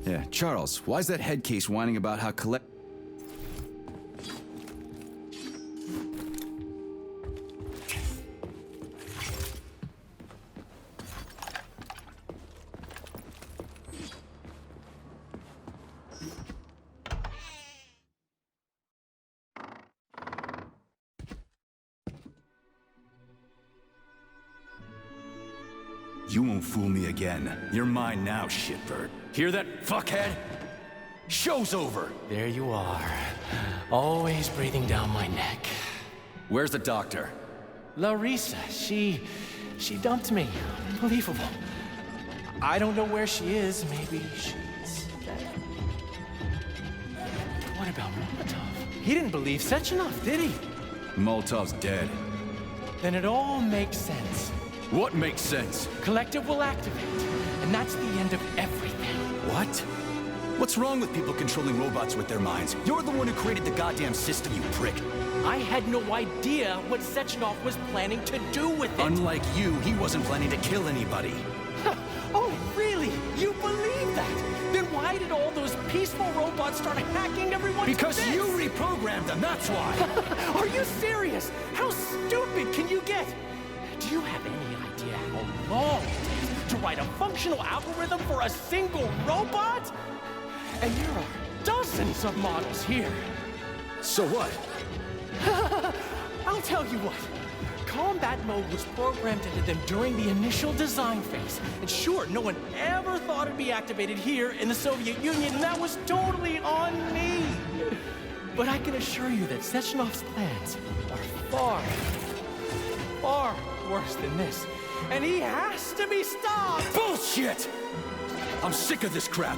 Yeah, Charles, why's that head case whining about how collect... You won't fool me again. You're mine now, shitbird. Hear that, fuckhead? Show's over! There you are. Always breathing down my neck. Where's the doctor? Larissa, she dumped me. Unbelievable. I don't know where she is. Maybe she's dead. What about Molotov? He didn't believe Sechenov, did he? Molotov's dead. Then it all makes sense. What makes sense? Collective will activate, and that's the end of everything. What? What's wrong with people controlling robots with their minds? You're the one who created the goddamn system, you prick. I had no idea what Sechenov was planning to do with it. Unlike you, he wasn't planning to kill anybody. Oh, really? You believe that? Then why did all those peaceful robots start hacking everyone? Because you reprogrammed them, that's why! Are you serious? How stupid can you get? Do you have any idea how long it takes to write a functional algorithm for a single robot? And there are dozens of models here. So what? I'll tell you what. Combat mode was programmed into them during the initial design phase. And sure, no one ever thought it'd be activated here in the Soviet Union, and that was totally on me. But I can assure you that Sechenov's plans are far worse than this. And he has to be stopped! Bullshit! I'm sick of this crap.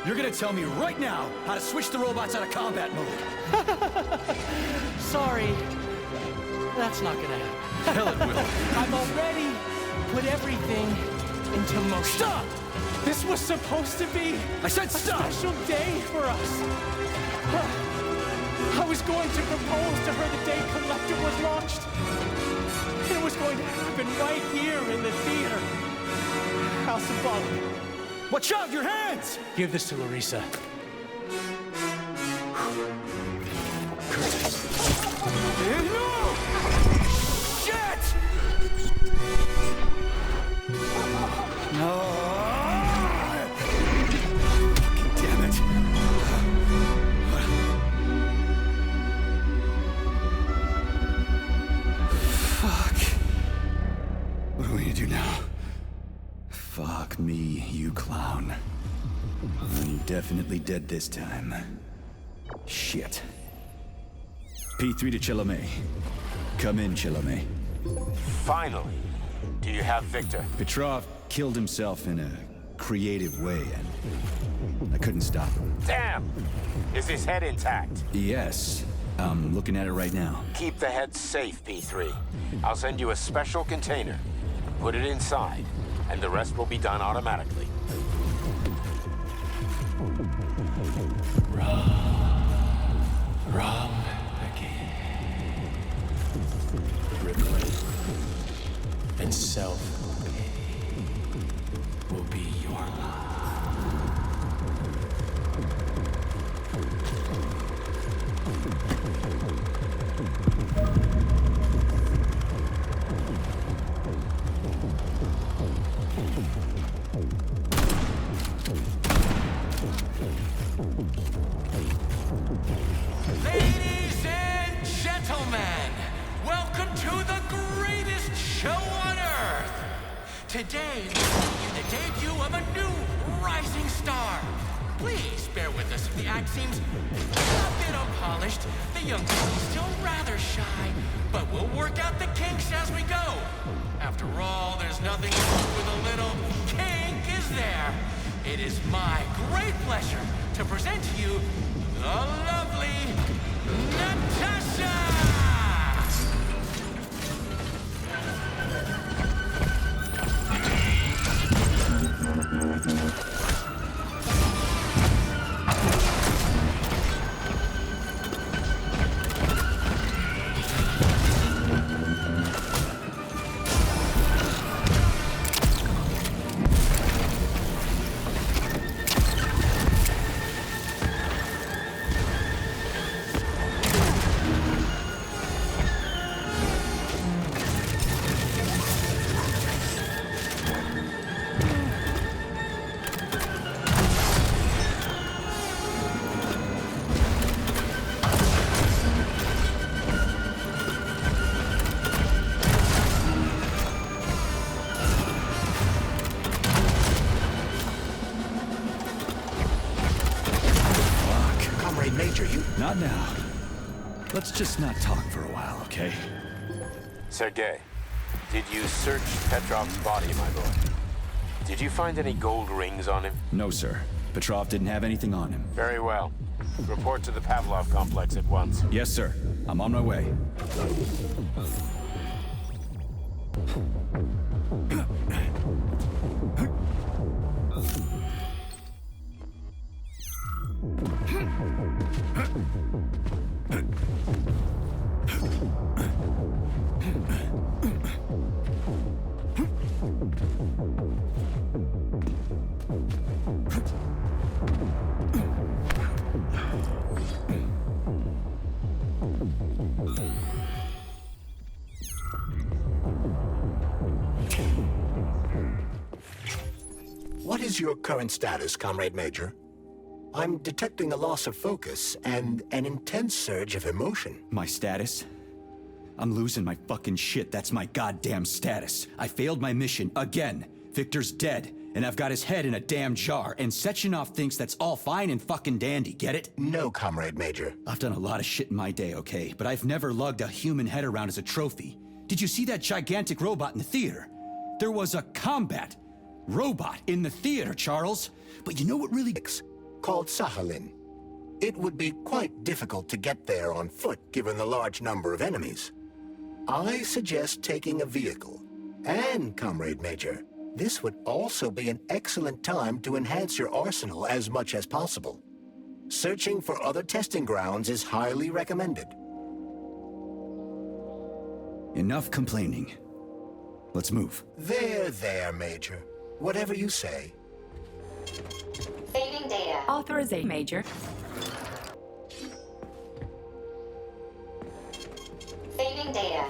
You're gonna tell me right now how to switch the robots out of combat mode. Sorry. That's not gonna happen. Hell it will. I've already put everything into motion. Stop! This was supposed to be I said stop! a special day for us. I was going to propose to her the day Collective was launched. It was going to happen right here in the theater. How symbolic. Watch out, your hands! Give this to Larissa. No! Shit! No! Fucking damn it. Fuck. What are we gonna do now? Fuck me, you clown. Well, you're definitely dead this time. Shit. P3 to Chalamet. Come in, Chalamet. Finally. Do you have Victor? Petrov killed himself in a creative way, and I couldn't stop him. Damn! Is his head intact? Yes. I'm looking at it right now. Keep the head safe, P3. I'll send you a special container. Put it inside, and the rest will be done automatically. Wrong again. Regret and self-pity will be your lot. Ladies and gentlemen, welcome to the greatest show on earth. Today, we bring you the debut of a new rising star. Please bear with us if the act seems a bit unpolished. The young lady's still rather shy, but we'll work out the kinks as we go. After all, there's nothing wrong with a little kink, is there? It is my great pleasure to present to you the lovely Natasha! Not now. Let's just not talk for a while, okay? Sergei, did you search Petrov's body, my boy? Did you find any gold rings on him? No, sir. Petrov didn't have anything on him. Very well. Report to the Pavlov complex at once. Yes, sir. I'm on my way. What is your current status, Comrade Major? I'm detecting a loss of focus and an intense surge of emotion. My status? I'm losing my fucking shit. That's my goddamn status. I failed my mission again. Victor's dead, and I've got his head in a damn jar, and Sechenov thinks that's all fine and fucking dandy, get it? No, Comrade Major. I've done a lot of shit in my day, okay? But I've never lugged a human head around as a trophy. Did you see that gigantic robot in the theater? There was a combat robot in the theater, Charles. But you know what really... Called Sakhalin. It would be quite difficult to get there on foot given the large number of enemies. I suggest taking a vehicle. And, Comrade Major, this would also be an excellent time to enhance your arsenal as much as possible. Searching for other testing grounds is highly recommended. Enough complaining. Let's move. There, Major. Whatever you say. Saving data. Authorization, Major. Saving data.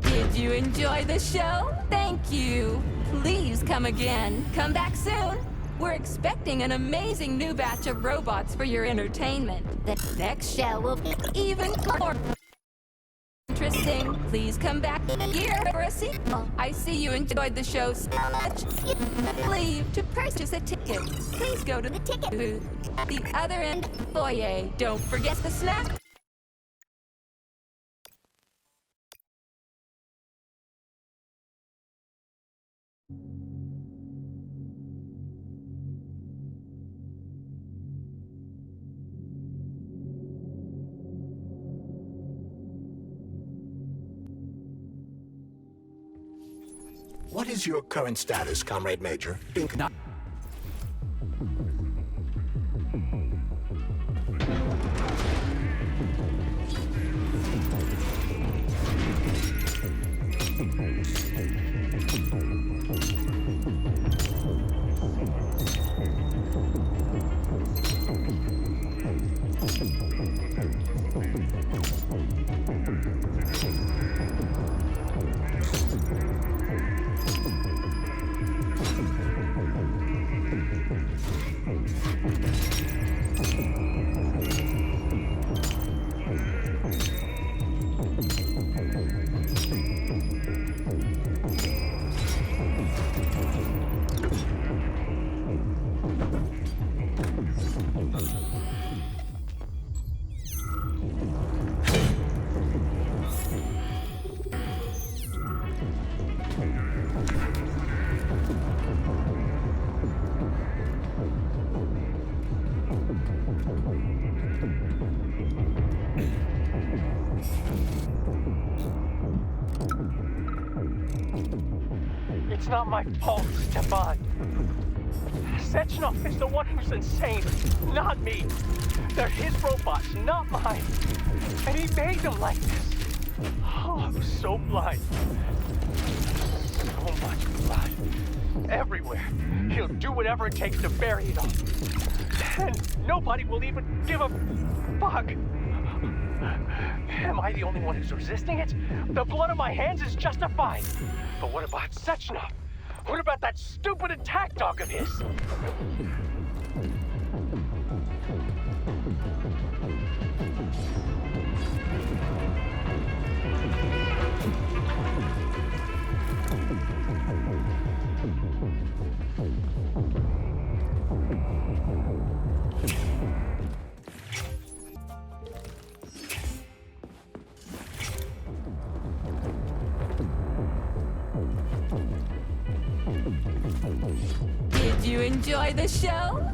Did you enjoy the show? Thank you. Please come again. Come back soon. We're expecting an amazing new batch of robots for your entertainment. The next show will be even more interesting. Please come back here for a sequel. I see you enjoyed the show so much. Leave to purchase a ticket. Please go to the ticket booth at the other end of the foyer. Don't forget the snack. What is your current status, Comrade Major? Not It's not my fault, Stefan. Sechenov is the one who's insane, not me. They're his robots, not mine. And he made them like this. Oh, I'm so blind. So much blood. Everywhere. He'll do whatever it takes to bury it all. And nobody will even give a fuck. Am I the only one who's resisting it? The blood on my hands is justified. But what about Sechenov? What about that stupid attack dog of his? Did you enjoy the show?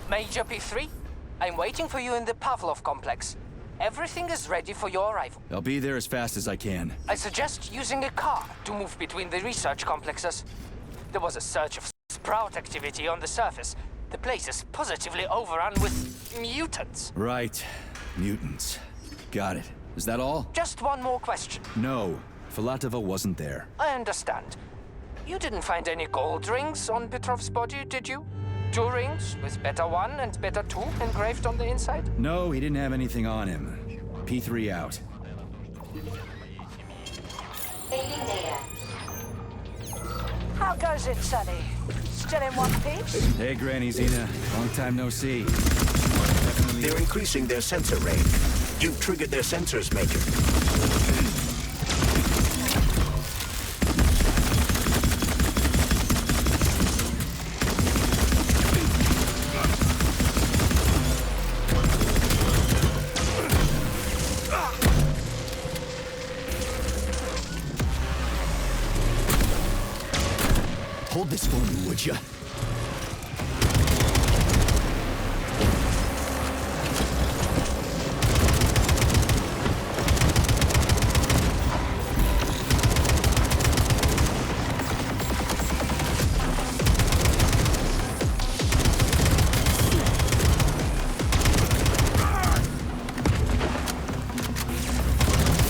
Major P3, I'm waiting for you in the Pavlov complex. Everything is ready for your arrival. I'll be there as fast as I can. I suggest using a car to move between the research complexes. There was a surge of sprout activity on the surface. The place is positively overrun with mutants. Right. Mutants. Got it. Is that all? Just one more question. No. Filatova wasn't there. I understand. You didn't find any gold rings on Petrov's body, did you? 2 rings with Beta 1 and Beta 2 engraved on the inside? No, he didn't have anything on him. P3 out. Saving data. How goes it, Sonny? Still in one piece? Hey, Granny Xena. Long time no see. They're increasing their sensor range. You've triggered their sensors, Major. Hold this for me, would ya?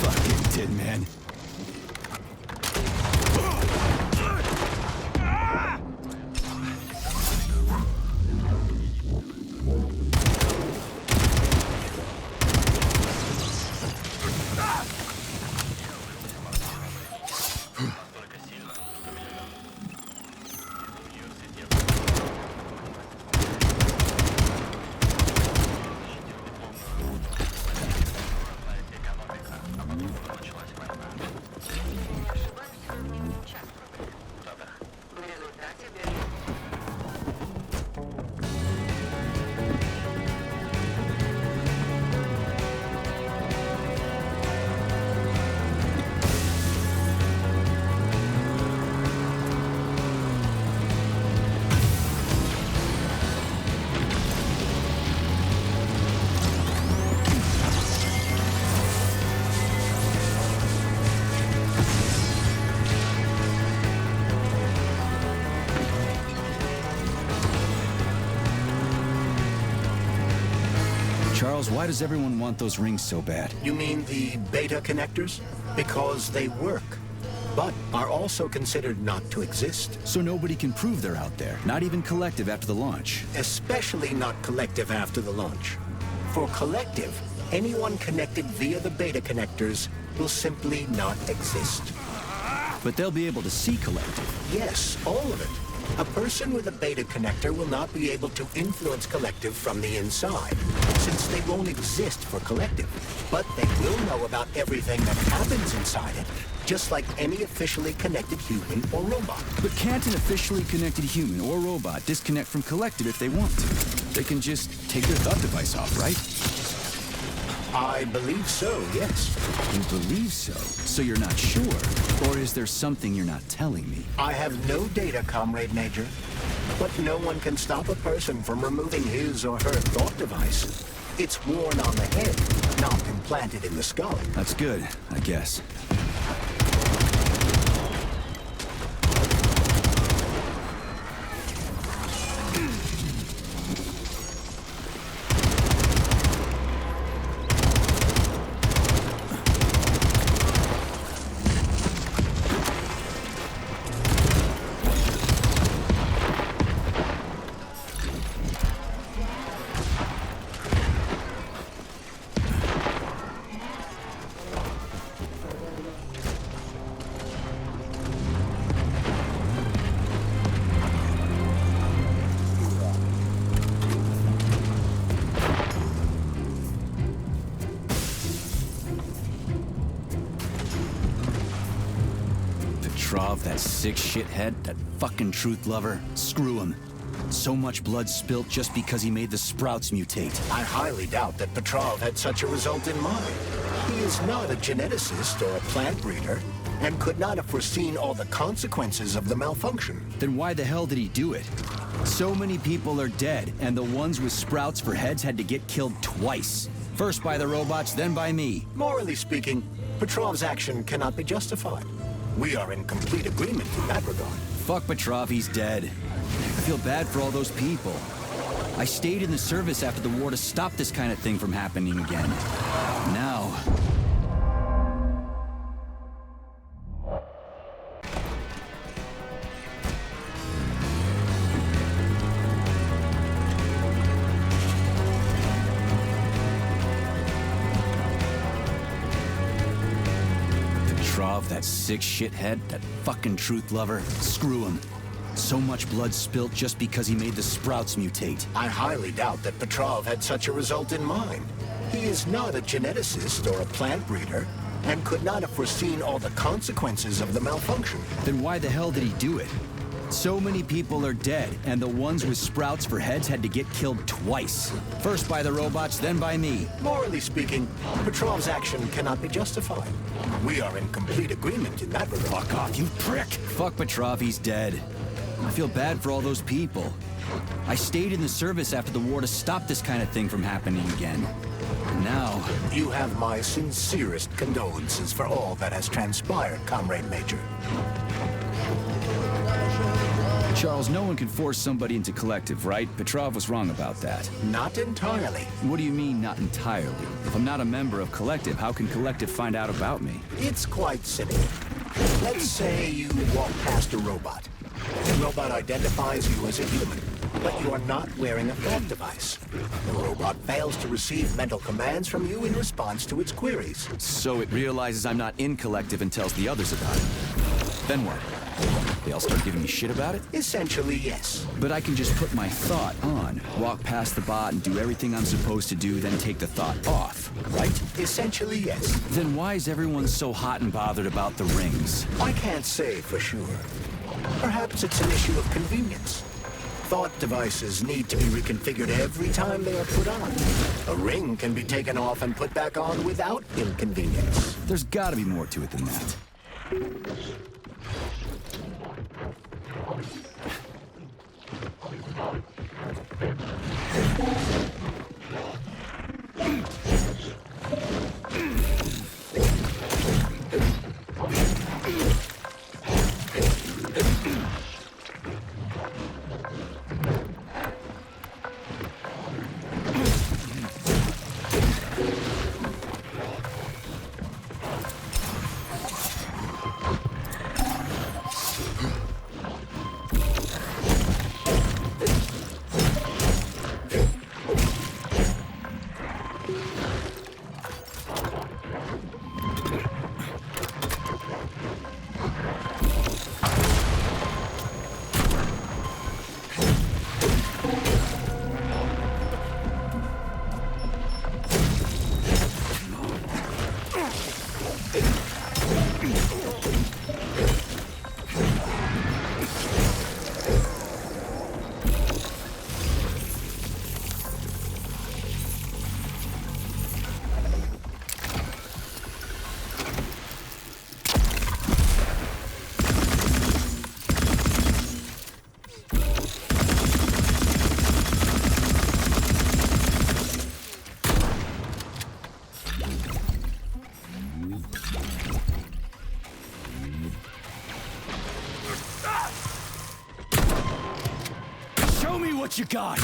Fucking Tin Man. Charles, why does everyone want those rings so bad? You mean the beta connectors? Because they work, but are also considered not to exist. So nobody can prove they're out there, not even Collective after the launch. Especially not Collective after the launch. For Collective, anyone connected via the beta connectors will simply not exist. But they'll be able to see Collective. Yes, all of it. A person with a beta connector will not be able to influence Collective from the inside, since they won't exist for Collective. But they will know about everything that happens inside it, just like any officially connected human or robot. But can't an officially connected human or robot disconnect from Collective if they want to? They can just take their thought device off, right? I believe so, yes. You believe so? So you're not sure? Or is there something you're not telling me? I have no data, Comrade Major. But no one can stop a person from removing his or her thought device. It's worn on the head, not implanted in the skull. That's good, I guess. Petrov, that sick shithead, that fucking truth lover, screw him. So much blood spilt just because he made the sprouts mutate. I highly doubt that Petrov had such a result in mind. He is not a geneticist or a plant breeder, and could not have foreseen all the consequences of the malfunction. Then why the hell did he do it? So many people are dead, and the ones with sprouts for heads had to get killed twice. First by the robots, then by me. Morally speaking, Petrov's action cannot be justified. We are in complete agreement in that regard. Fuck Petrov, he's dead. I feel bad for all those people. I stayed in the service after the war to stop this kind of thing from happening again. Now... Petrov, that sick shithead, that fucking truth lover, screw him. So much blood spilt just because he made the sprouts mutate. I highly doubt that Petrov had such a result in mind. He is not a geneticist or a plant breeder, and could not have foreseen all the consequences of the malfunction. Then why the hell did he do it? So many people are dead, and the ones with sprouts for heads had to get killed twice. First by the robots, then by me. Morally speaking, Petrov's action cannot be justified. We are in complete agreement in that regard. Fuck off, you prick! Fuck Petrov, he's dead. I feel bad for all those people. I stayed in the service after the war to stop this kind of thing from happening again. Now... You have my sincerest condolences for all that has transpired, Comrade Major. Charles, no one can force somebody into Collective, right? Petrov was wrong about that. Not entirely. What do you mean, not entirely? If I'm not a member of Collective, how can Collective find out about me? It's quite simple. Let's say you walk past a robot. The robot identifies you as a human, but you are not wearing a thought device. The robot fails to receive mental commands from you in response to its queries. So it realizes I'm not in Collective and tells the others about it. Then what? They all start giving me shit about it? Essentially, yes. But I can just put my thought on, walk past the bot and do everything I'm supposed to do, then take the thought off, right? Essentially, yes. Then why is everyone so hot and bothered about the rings? I can't say for sure. Perhaps it's an issue of convenience. Thought devices need to be reconfigured every time they are put on. A ring can be taken off and put back on without inconvenience. There's gotta be more to it than that. Show me what you got!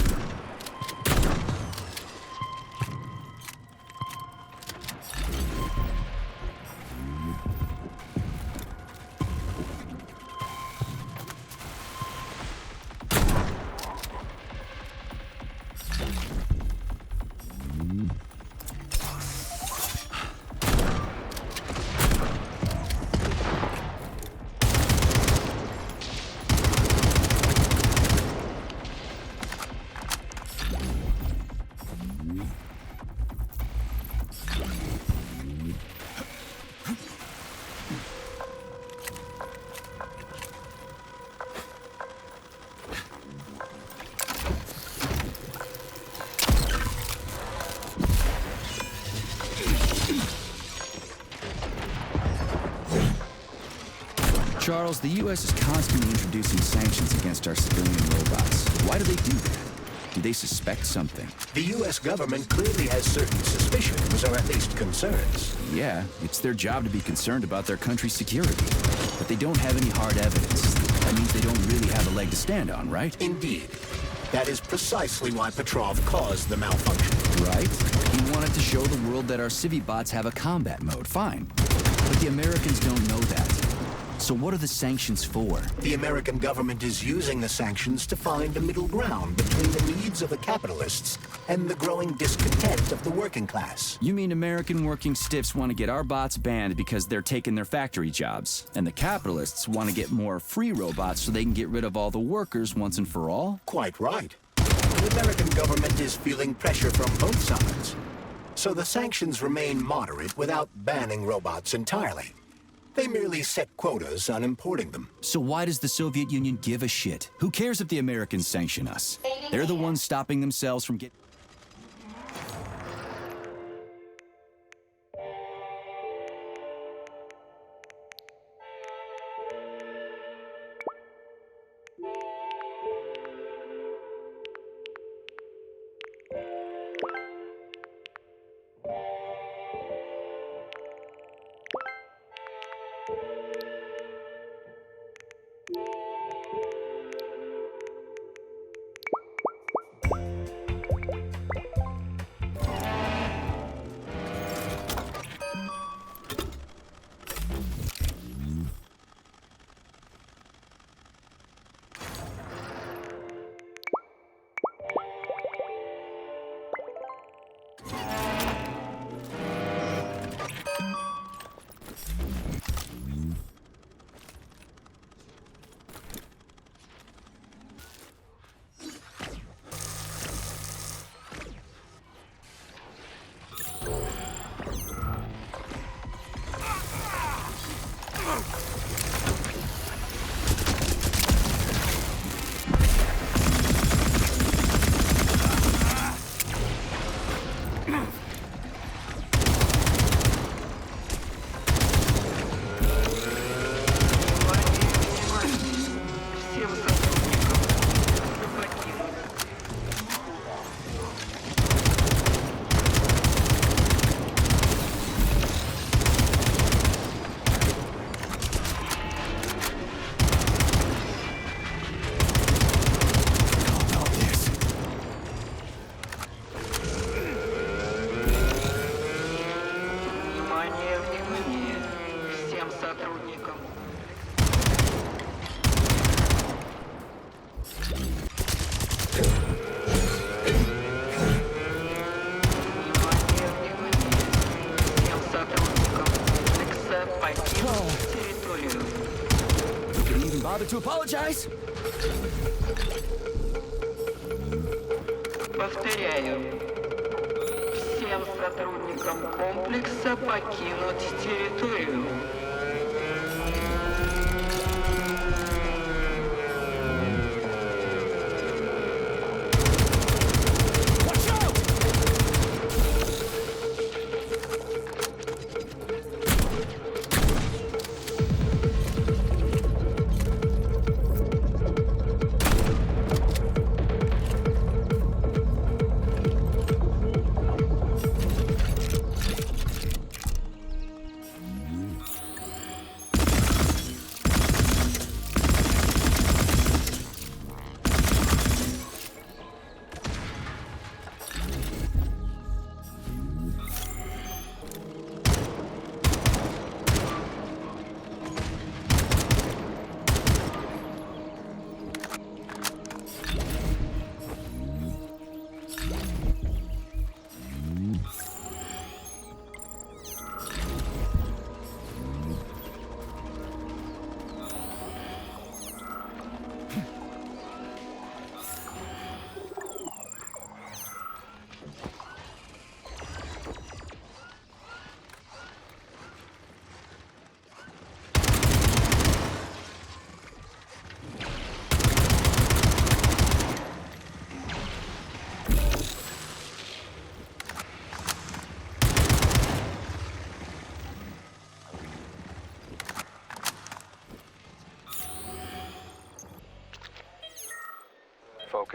Charles, the U.S. is constantly introducing sanctions against our civilian robots. Why do they do that? Do they suspect something? The U.S. government clearly has certain suspicions, or at least concerns. Yeah, it's their job to be concerned about their country's security. But they don't have any hard evidence. That means they don't really have a leg to stand on, right? Indeed. That is precisely why Petrov caused the malfunction. Right? He wanted to show the world that our Civi-bots have a combat mode, fine. But the Americans don't know that. So what are the sanctions for? The American government is using the sanctions to find a middle ground between the needs of the capitalists and the growing discontent of the working class. You mean American working stiffs want to get our bots banned because they're taking their factory jobs, and the capitalists want to get more free robots so they can get rid of all the workers once and for all? Quite right. The American government is feeling pressure from both sides. So the sanctions remain moderate without banning robots entirely. They merely set quotas on importing them. So why does the Soviet Union give a shit? Who cares if the Americans sanction us? They're the ones stopping themselves from getting... To apologize? Повторяю. Всем сотрудникам комплекса покинуть территорию.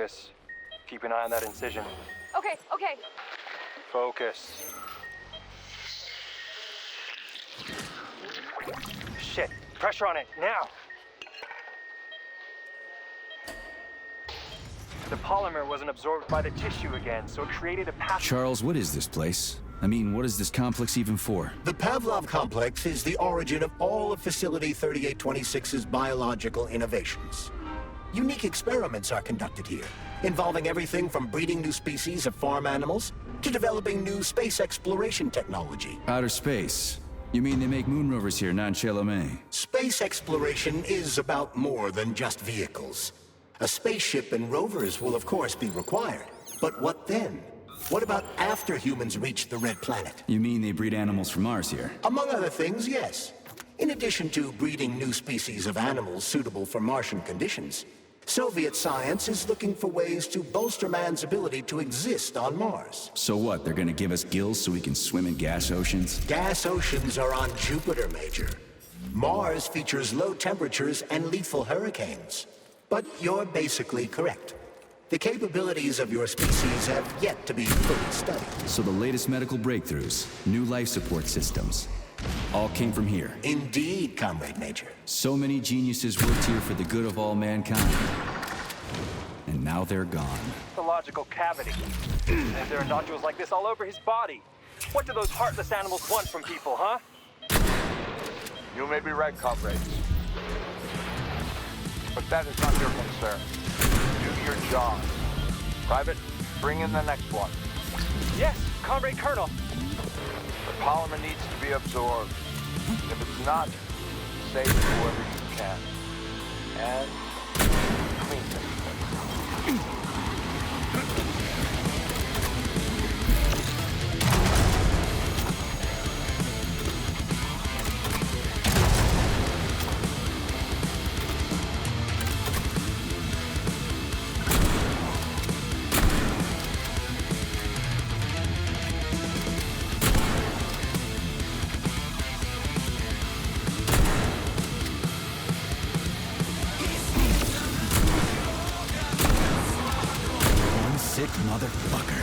Focus. Keep an eye on that incision. Okay, okay. Focus. Shit. Pressure on it, now! The polymer wasn't absorbed by the tissue again, so it created a path. Charles, what is this place? I mean, what is this complex even for? The Pavlov complex is the origin of all of Facility 3826's biological innovations. Unique experiments are conducted here, involving everything from breeding new species of farm animals to developing new space exploration technology. Outer space? You mean they make moon rovers here, not in Chelomey? Space exploration is about more than just vehicles. A spaceship and rovers will of course be required. But what then? What about after humans reach the Red Planet? You mean they breed animals from Mars here? Among other things, yes. In addition to breeding new species of animals suitable for Martian conditions, Soviet science is looking for ways to bolster man's ability to exist on Mars. So what, they're gonna give us gills so we can swim in gas oceans? Gas oceans are on Jupiter, Major. Mars features low temperatures and lethal hurricanes. But you're basically correct. The capabilities of your species have yet to be fully studied. So the latest medical breakthroughs, new life support systems, all came from here. Indeed, Comrade Major. So many geniuses worked here for the good of all mankind. And now they're gone. The logical cavity. And there are nodules like this all over his body. What do those heartless animals want from people, huh? You may be right, comrades. But that is not your concern. Do your job. Private, bring in the next one. Yes, Comrade Colonel. The polymer needs to be absorbed. If it's not, save it whoever you can. And clean this place. Sick motherfucker.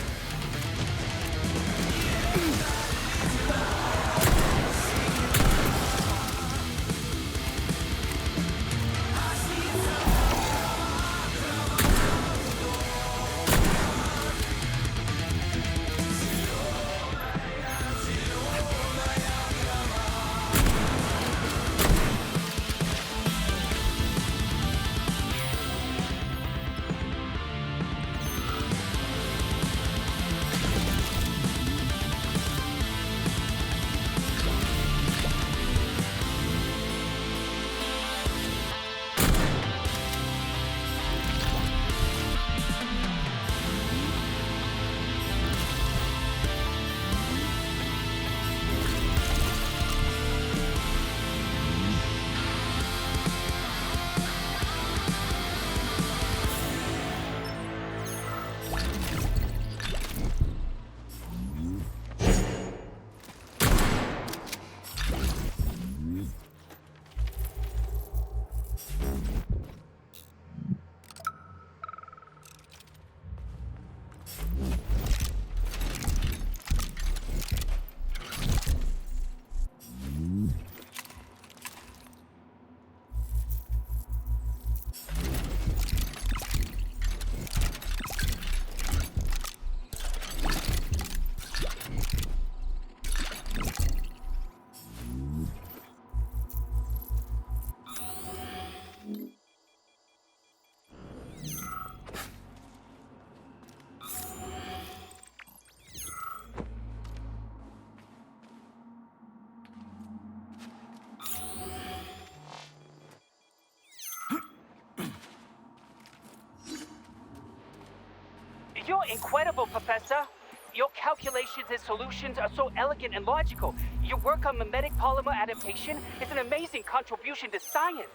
You're incredible, Professor. Your calculations and solutions are so elegant and logical. Your work on mimetic polymer adaptation is an amazing contribution to science.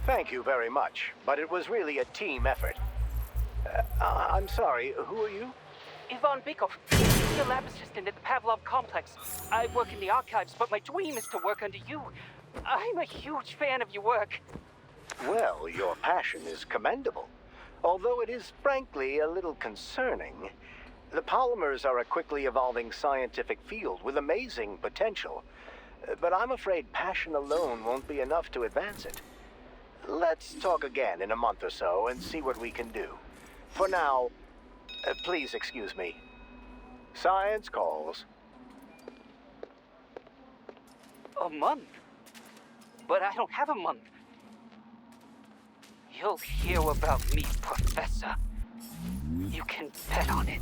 Thank you very much, but it was really a team effort. I'm sorry, who are you? Ivan Bykov, senior lab assistant at the Pavlov complex. I work in the archives, but my dream is to work under you. I'm a huge fan of your work. Well, your passion is commendable. Although it is frankly a little concerning. The polymers are a quickly evolving scientific field with amazing potential. But I'm afraid passion alone won't be enough to advance it. Let's talk again in a month or so and see what we can do. For now, please excuse me. Science calls. A month? But I don't have a month. You'll hear about me, Professor. You can bet on it.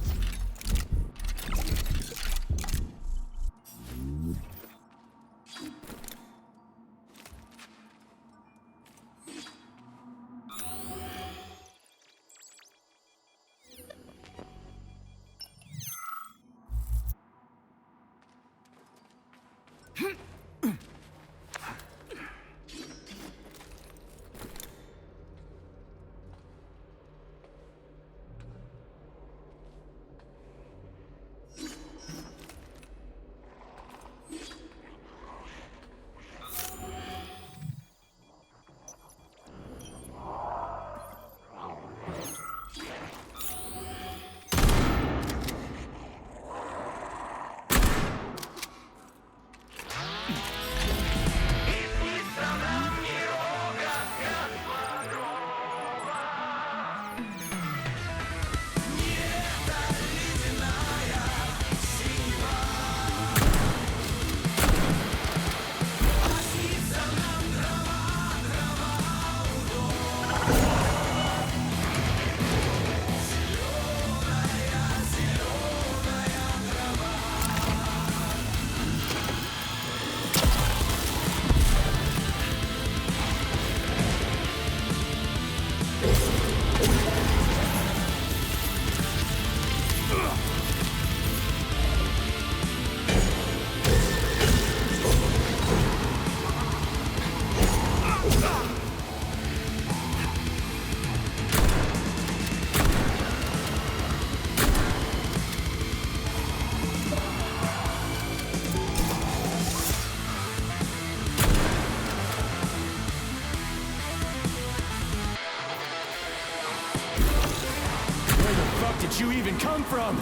Did you even come from?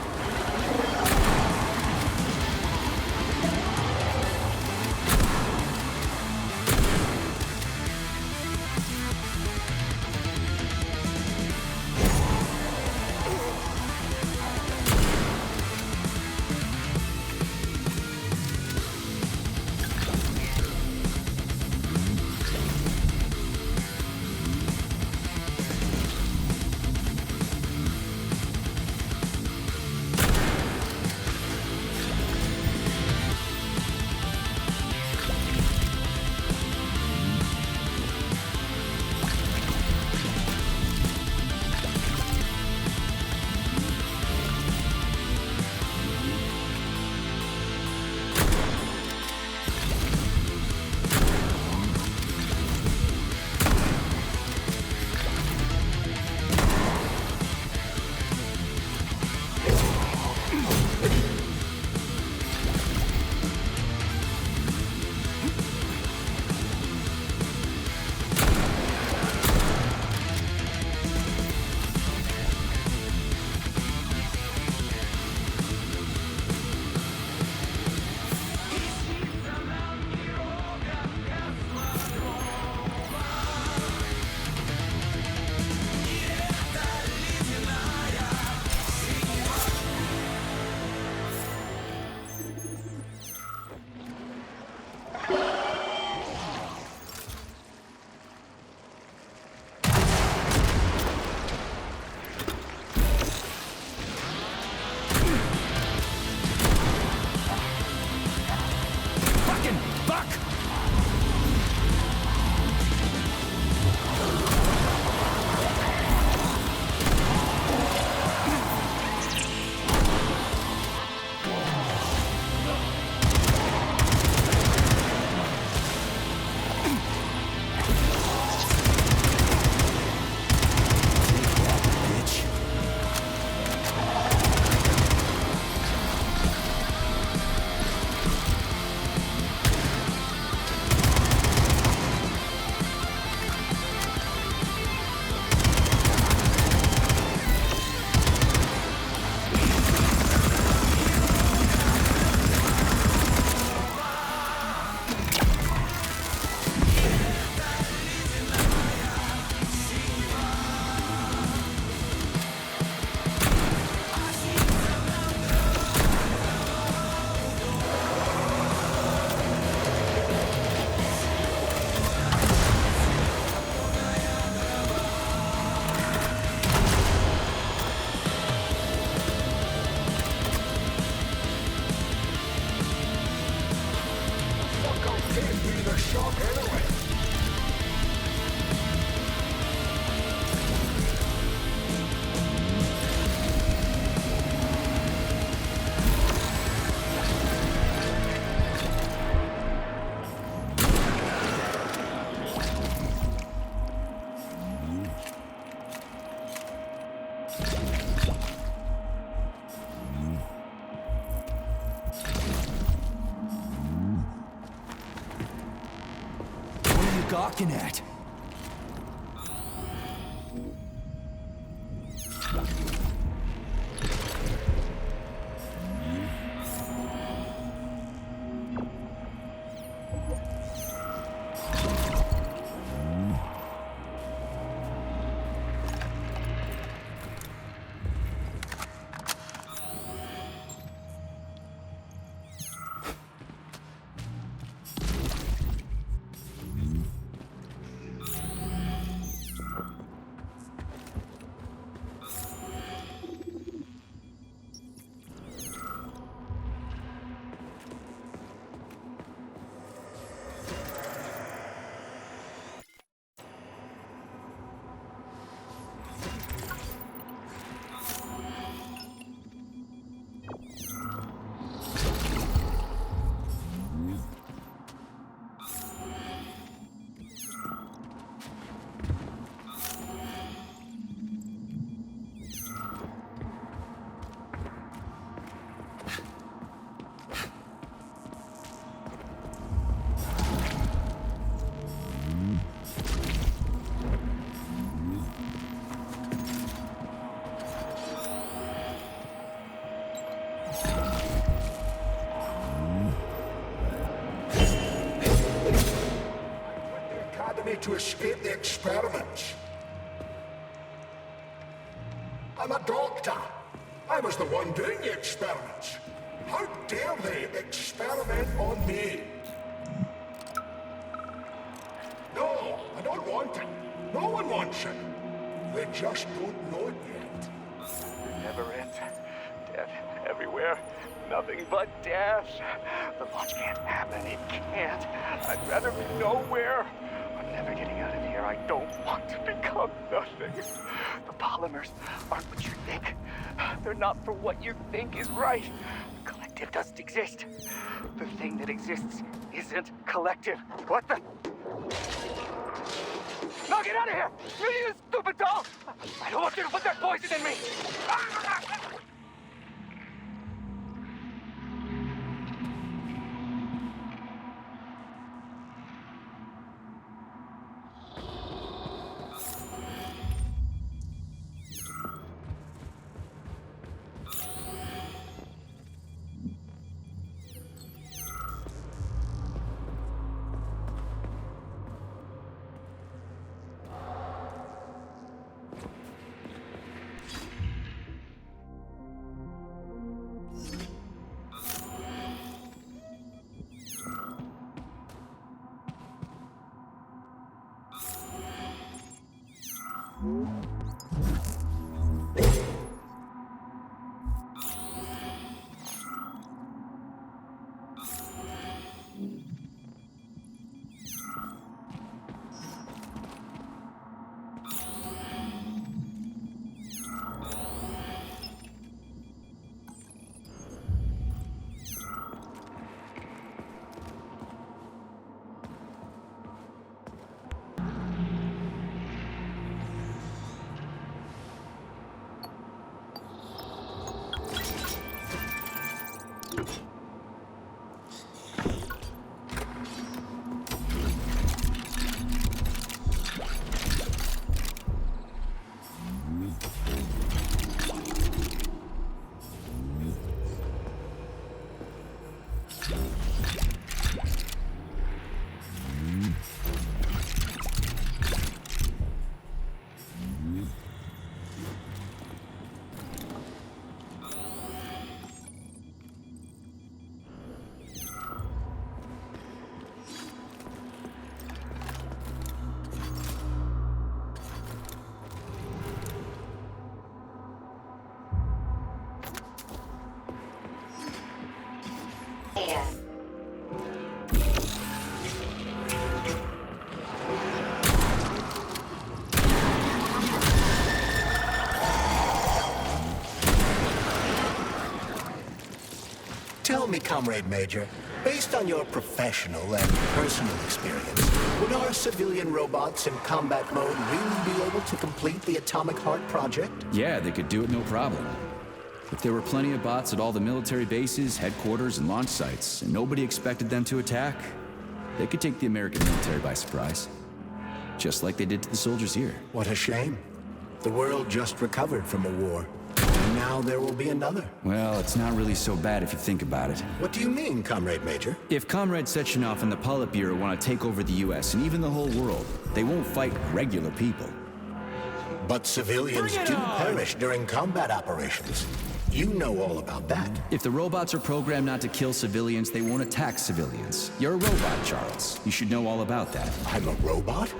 gawking at? To escape the experiments. I'm a doctor. I was the one doing the experiments. How dare they experiment on me? No, I don't want it. No one wants it. They just don't know it yet. It never ends. Death everywhere. Nothing but death. The launch can't happen. It can't. I'd rather be nowhere. I'm never getting out of here. I don't want to become nothing. The polymers aren't what you think. They're not for what you think is right. The collective doesn't exist. The thing that exists isn't collective. What the? No, get out of here! You stupid dog! I don't want you to put that poison in me! Tell me, Comrade Major, based on your professional and personal experience, would our civilian robots in combat mode really be able to complete the Atomic Heart project? Yeah, they could do it no problem. But there were plenty of bots at all the military bases, headquarters, and launch sites, and nobody expected them to attack. They could take the American military by surprise. just like they did to the soldiers here. What a shame. The world just recovered from a war. And now there will be another. Well, it's not really so bad if you think about it. What do you mean, Comrade Major? If Comrade Sechenov and the Politburo want to take over the US and even the whole world, they won't fight regular people. But civilians do perish during combat operations. You know all about that. If the robots are programmed not to kill civilians, they won't attack civilians. You're a robot, Charles. You should know all about that. I'm a robot?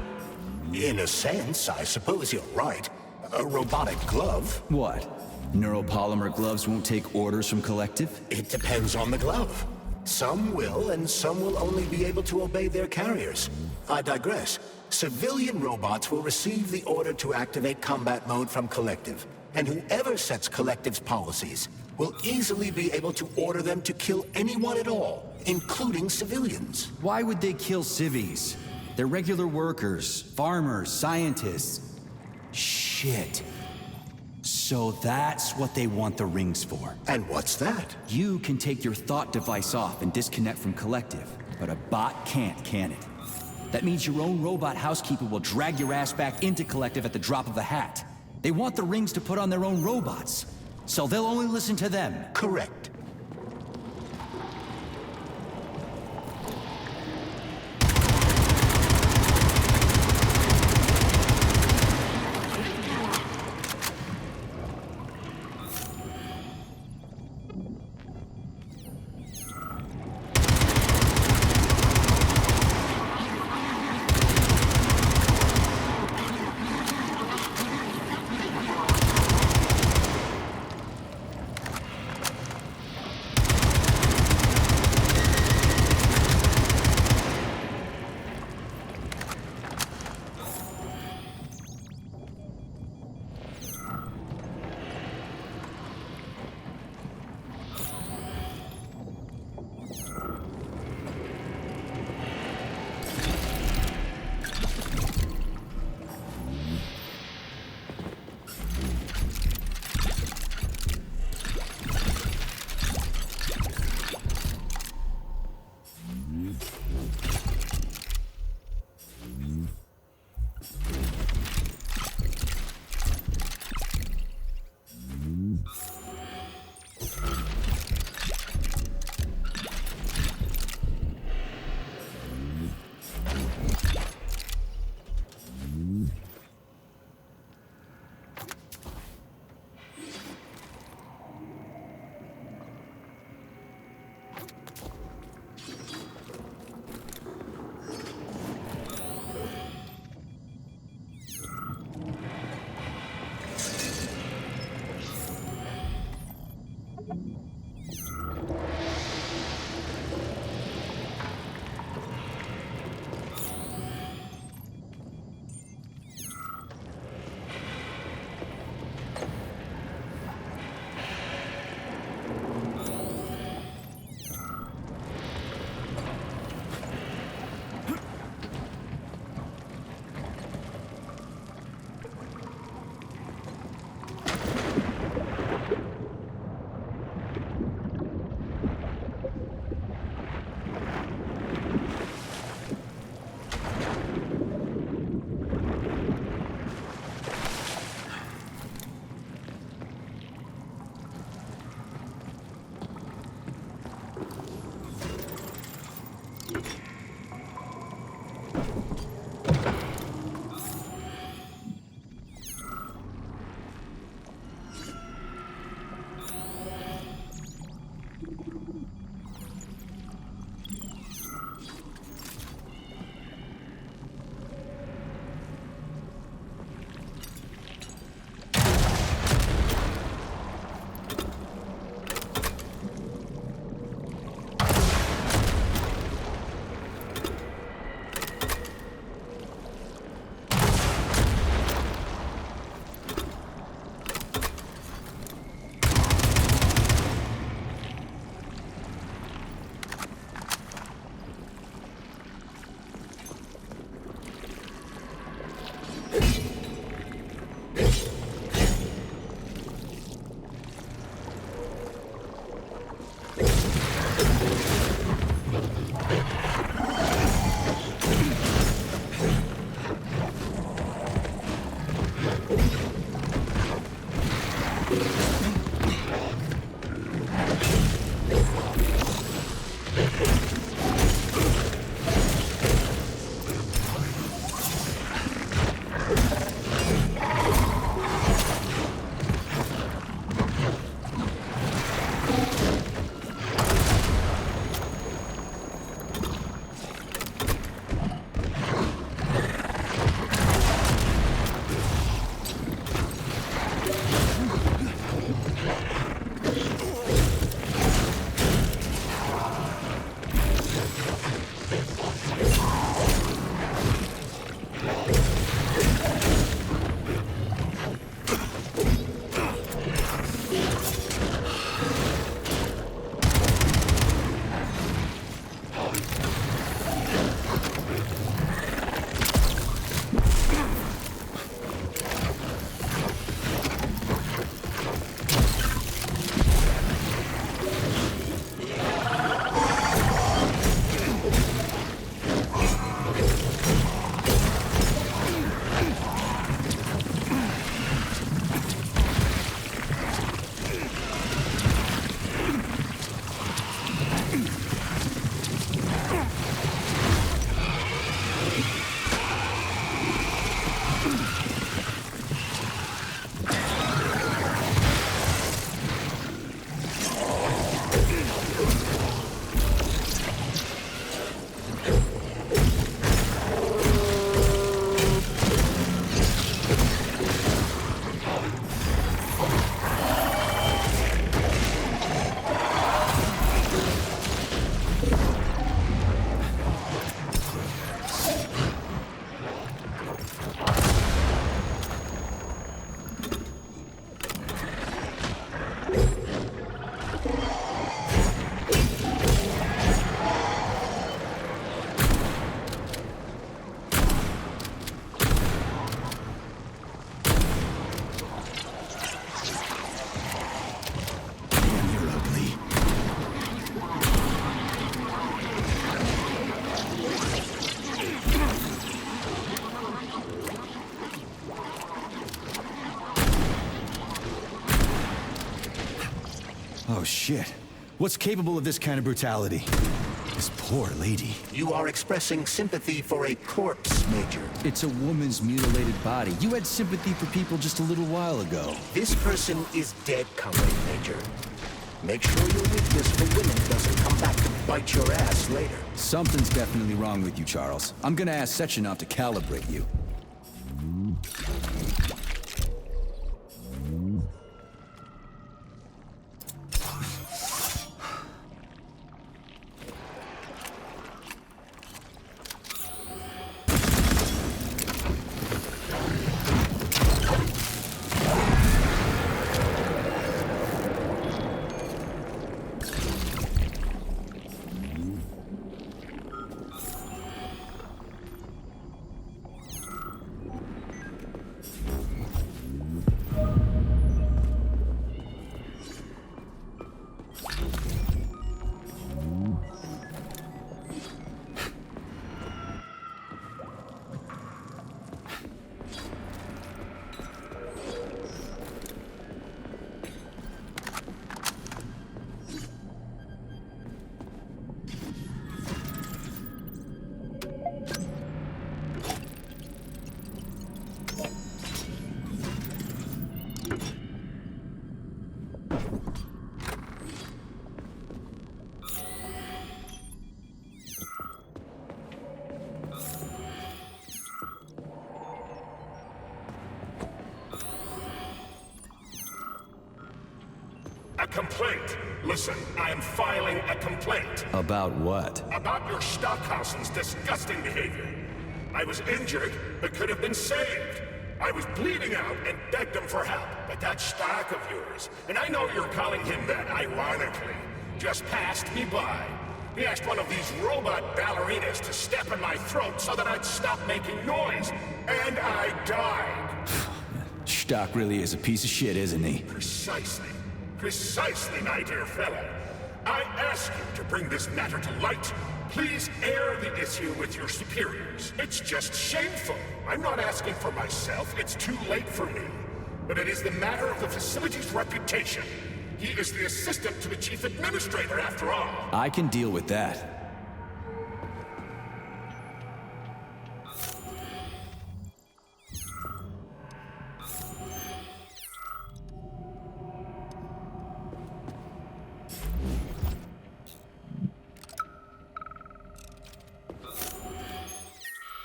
In a sense, I suppose you're right. A robotic glove. What? Neuropolymer gloves won't take orders from Collective? It depends on the glove. Some will, and some will only be able to obey their carriers. I digress. Civilian robots will receive the order to activate combat mode from Collective, and whoever sets Collective's policies will easily be able to order them to kill anyone at all, including civilians. Why would they kill civvies? They're regular workers, farmers, scientists. Shit. So that's what they want the rings for. And what's that? You can take your thought device off and disconnect from Collective, but a bot can't, can it? That means your own robot housekeeper will drag your ass back into Collective at the drop of a hat. They want the rings to put on their own robots, so they'll only listen to them. Correct. shit. What's capable of this kind of brutality? This poor lady. You are expressing sympathy for a corpse, Major. It's a woman's mutilated body. You had sympathy for people just a little while ago. This person is dead, Comrade Major. Make sure your weakness for women doesn't come back to bite your ass later. Something's definitely wrong with you, Charles. I'm gonna ask Sechenov to calibrate you. A complaint. Listen, I am filing a complaint. About what? About your Stockhausen's disgusting behavior. I was injured, but could have been saved. I was bleeding out and begged him for help, but that Stock of yours, and I know you're calling him that ironically, just passed me by. He asked one of these robot ballerinas to step in my throat so that I'd stop making noise, and I died. Stock really is a piece of shit, isn't he? Precisely. Precisely, my dear fellow. I ask you to bring this matter to light. Please air the issue with your superiors. It's just shameful. I'm not asking for myself. It's too late for me. But it is the matter of the facility's reputation. He is the assistant to the chief administrator, after all. I can deal with that.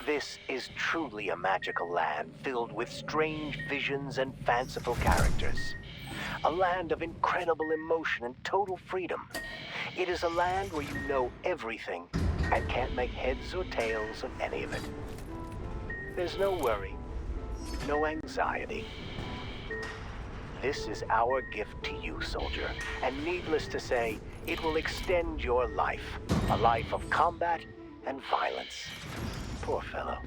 This is truly a magical land filled with strange visions and fanciful characters. A land of incredible emotion and total freedom. It is a land where you know everything and can't make heads or tails of any of it. There's no worry, no anxiety. This is our gift to you, soldier, and needless to say, it will extend your life. A life of combat and violence. Poor fellow.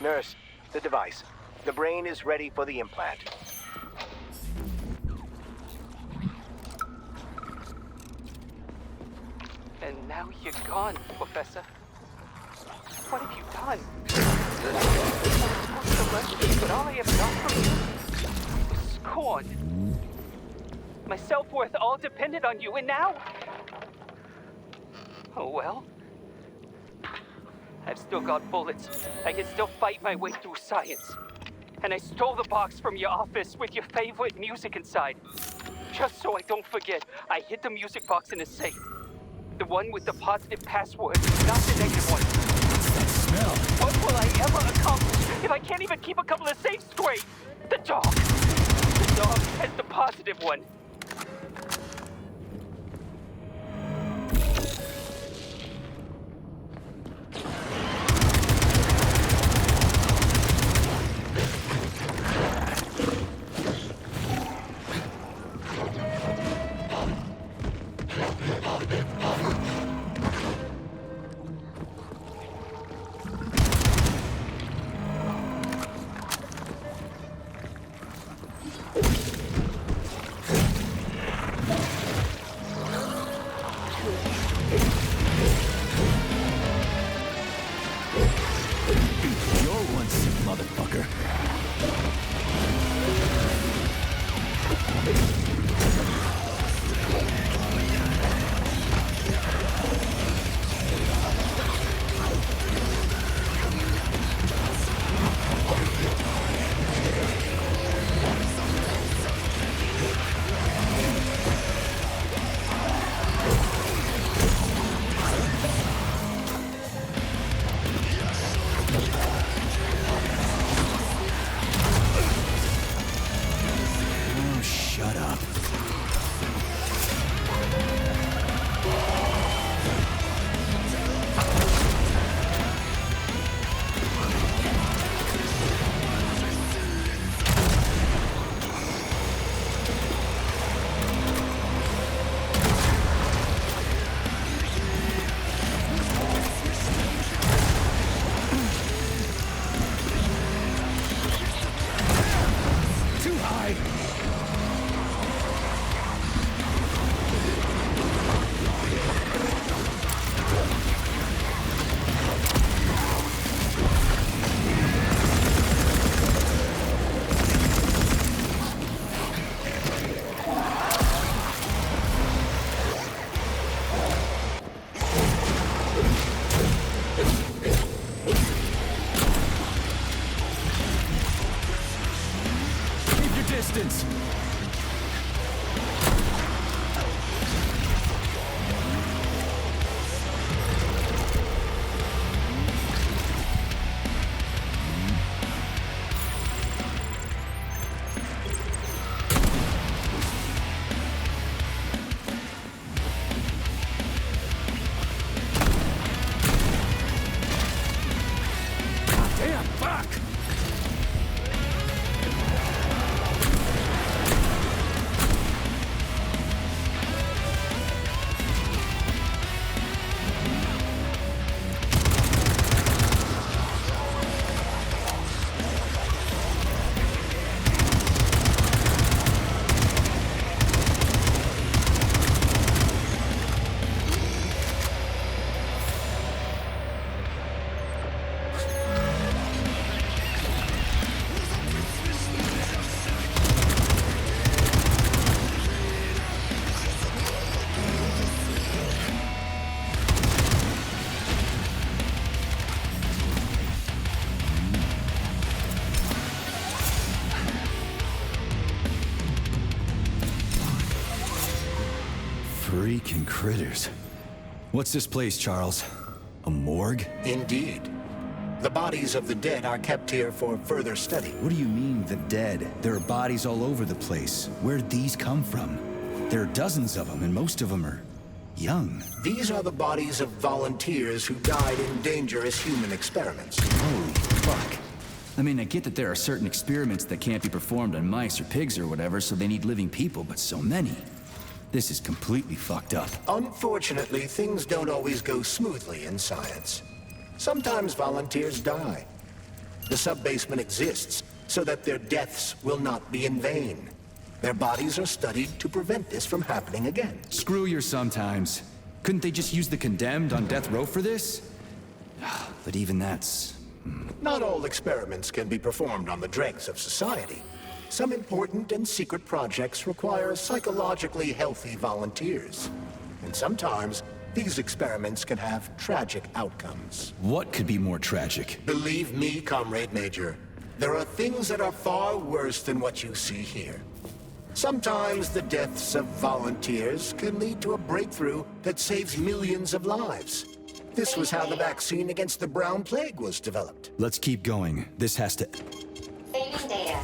Nurse, the device. The brain is ready for the implant. And now you're gone, Professor. What have you done? I was supposed to rescue you, but all I ever got from you was scorn. My self-worth all depended on you, and now... Oh well. I've still got bullets. I can still fight my way through science. And I stole the box from your office with your favorite music inside. Just so I don't forget, I hid the music box in a safe. The one with the positive password, not the negative one. What's that smell? What will I ever accomplish if I can't even keep a couple of safes straight? The dog. The dog has the positive one. Freaking critters. What's this place, Charles? A morgue? Indeed. The bodies of the dead are kept here for further study. What do you mean, the dead? There are bodies all over the place. Where'd these come from? There are dozens of them, and most of them are young. These are the bodies of volunteers who died in dangerous human experiments. Holy fuck. I mean, I get that there are certain experiments that can't be performed on mice or pigs or whatever, so they need living people, but so many. This is completely fucked up. Unfortunately, things don't always go smoothly in science. Sometimes volunteers die. The sub-basement exists so that their deaths will not be in vain. Their bodies are studied to prevent this from happening again. Screw your sometimes. Couldn't they just use the condemned on death row for this? But even that's... Not all experiments can be performed on the dregs of society. Some important and secret projects require psychologically healthy volunteers. And sometimes, these experiments can have tragic outcomes. What could be more tragic? Believe me, Comrade Major, there are things that are far worse than what you see here. Sometimes the deaths of volunteers can lead to a breakthrough that saves millions of lives. This was how the vaccine against the brown plague was developed. Let's keep going. This has to... Saving data.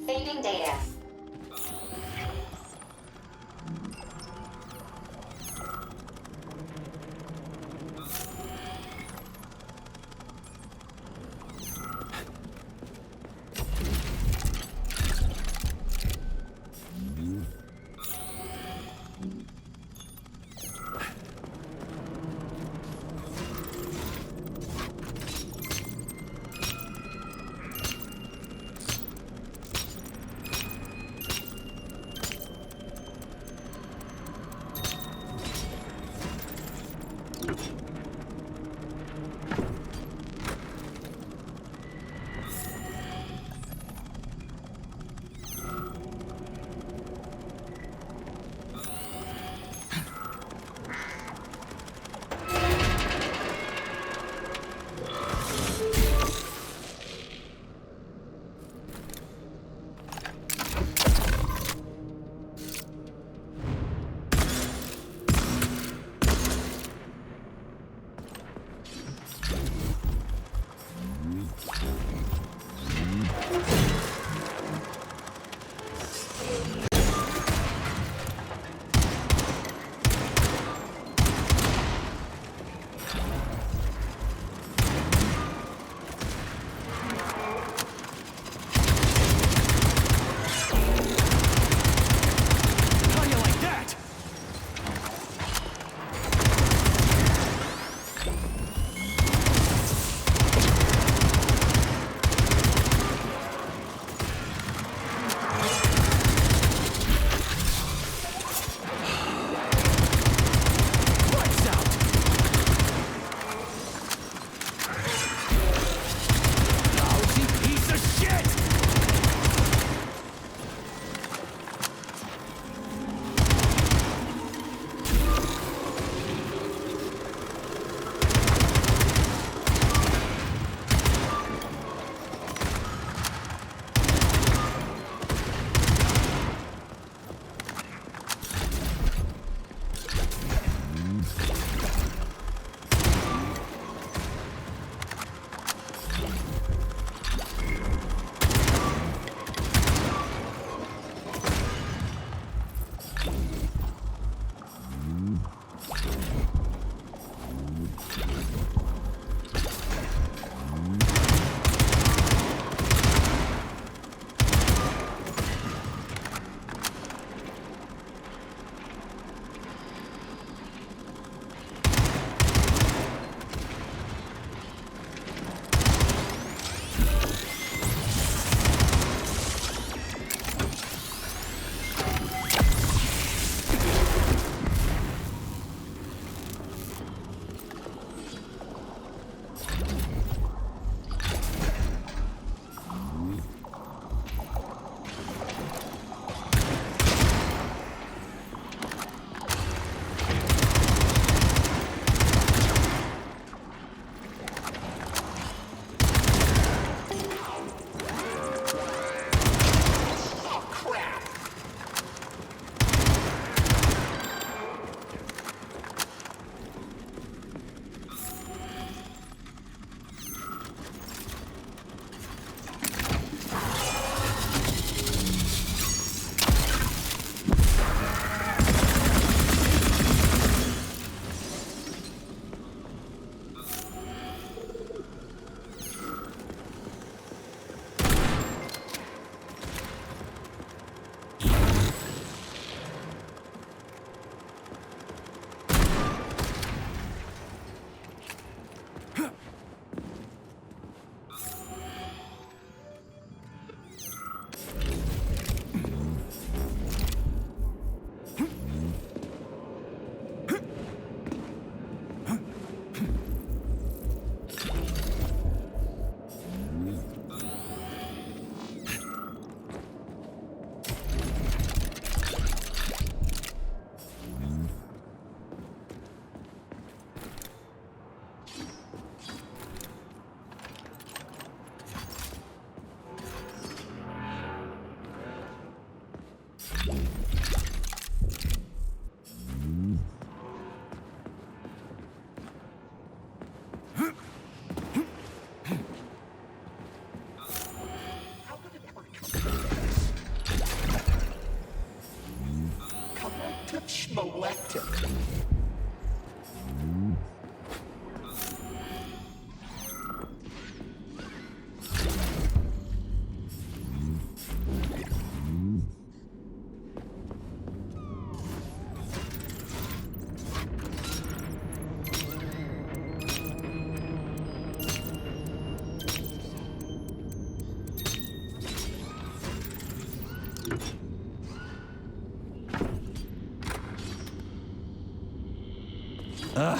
Saving data.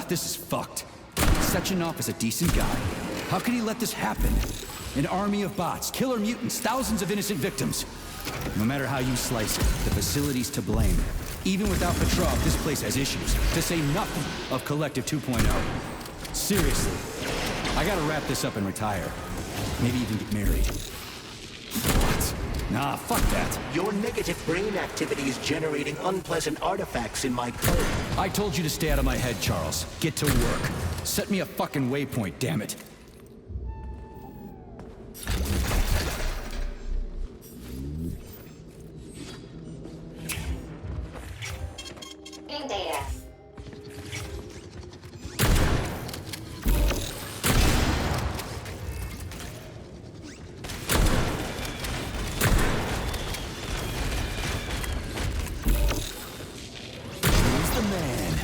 This is fucked. Sechenov is a decent guy. How could he let this happen? An army of bots, killer mutants, thousands of innocent victims. No matter how you slice it, the facility's to blame. Even without Petrov, this place has issues, to say nothing of Collective 2.0. Seriously, I gotta wrap this up and retire. Maybe even get married. What? Nah, fuck that. Your negative brain activity is generating unpleasant artifacts in my code. I told you to stay out of my head, Charles. Get to work. Set me a fucking waypoint, damn it. Saving data. Who's the man?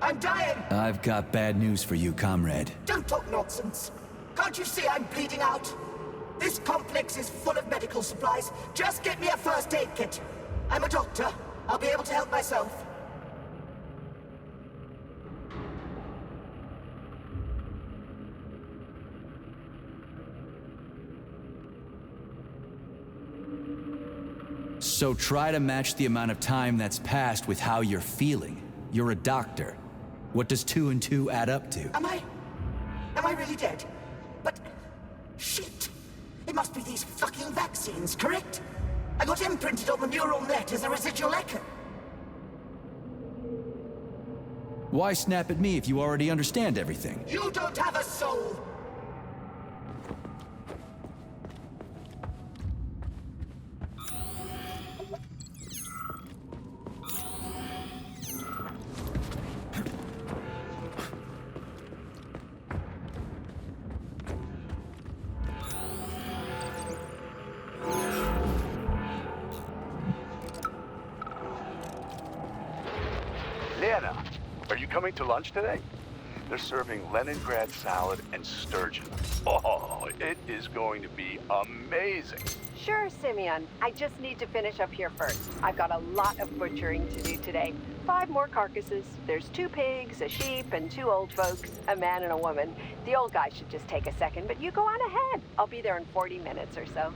I'm dying! I've got bad news for you, comrade. Don't talk nonsense. Can't you see I'm bleeding out? This complex is full of medical supplies. Just get me a first aid kit. I'm a doctor. I'll be able to help myself. So try to match the amount of time that's passed with how you're feeling. You're a doctor. What does 2 and 2 add up to? Am I really dead? But... shit! It must be these fucking vaccines, correct? I got imprinted on the neural net as a residual echo. Why snap at me if you already understand everything? You don't have a soul! Lena, are you coming to lunch today? They're serving Leningrad salad and sturgeon. Oh, it is going to be amazing. Sure, Simeon. I just need to finish up here first. I've got a lot of butchering to do today. 5 more carcasses. There's 2 pigs, a sheep, and 2 old folks, a man and a woman. The old guy should just take a second, but you go on ahead. I'll be there in 40 minutes or so.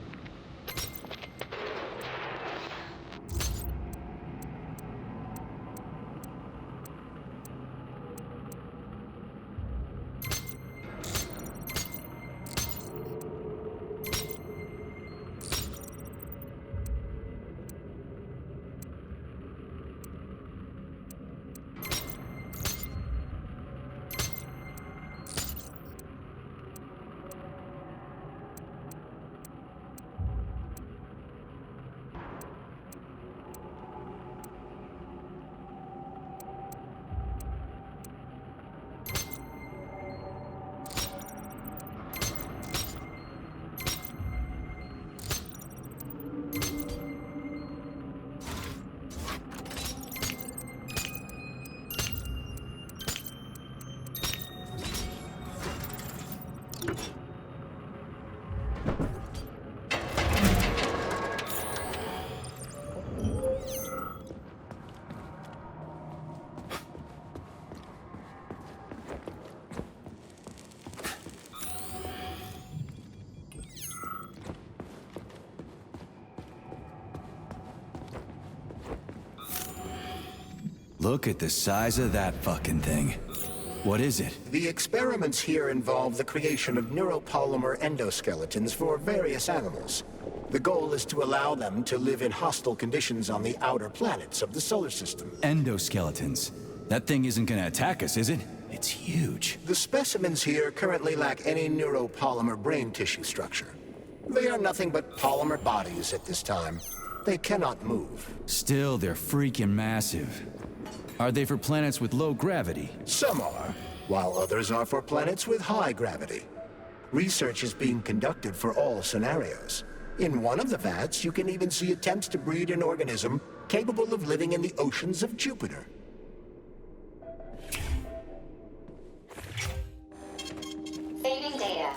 Look at the size of that fucking thing. What is it? The experiments here involve the creation of neuropolymer endoskeletons for various animals. The goal is to allow them to live in hostile conditions on the outer planets of the solar system. Endoskeletons. That thing isn't gonna attack us, is it? It's huge. The specimens here currently lack any neuropolymer brain tissue structure. They are nothing but polymer bodies at this time. They cannot move. Still, they're freaking massive. Are they for planets with low gravity? Some are, while others are for planets with high gravity. Research is being conducted for all scenarios. In one of the vats, you can even see attempts to breed an organism capable of living in the oceans of Jupiter. Saving data.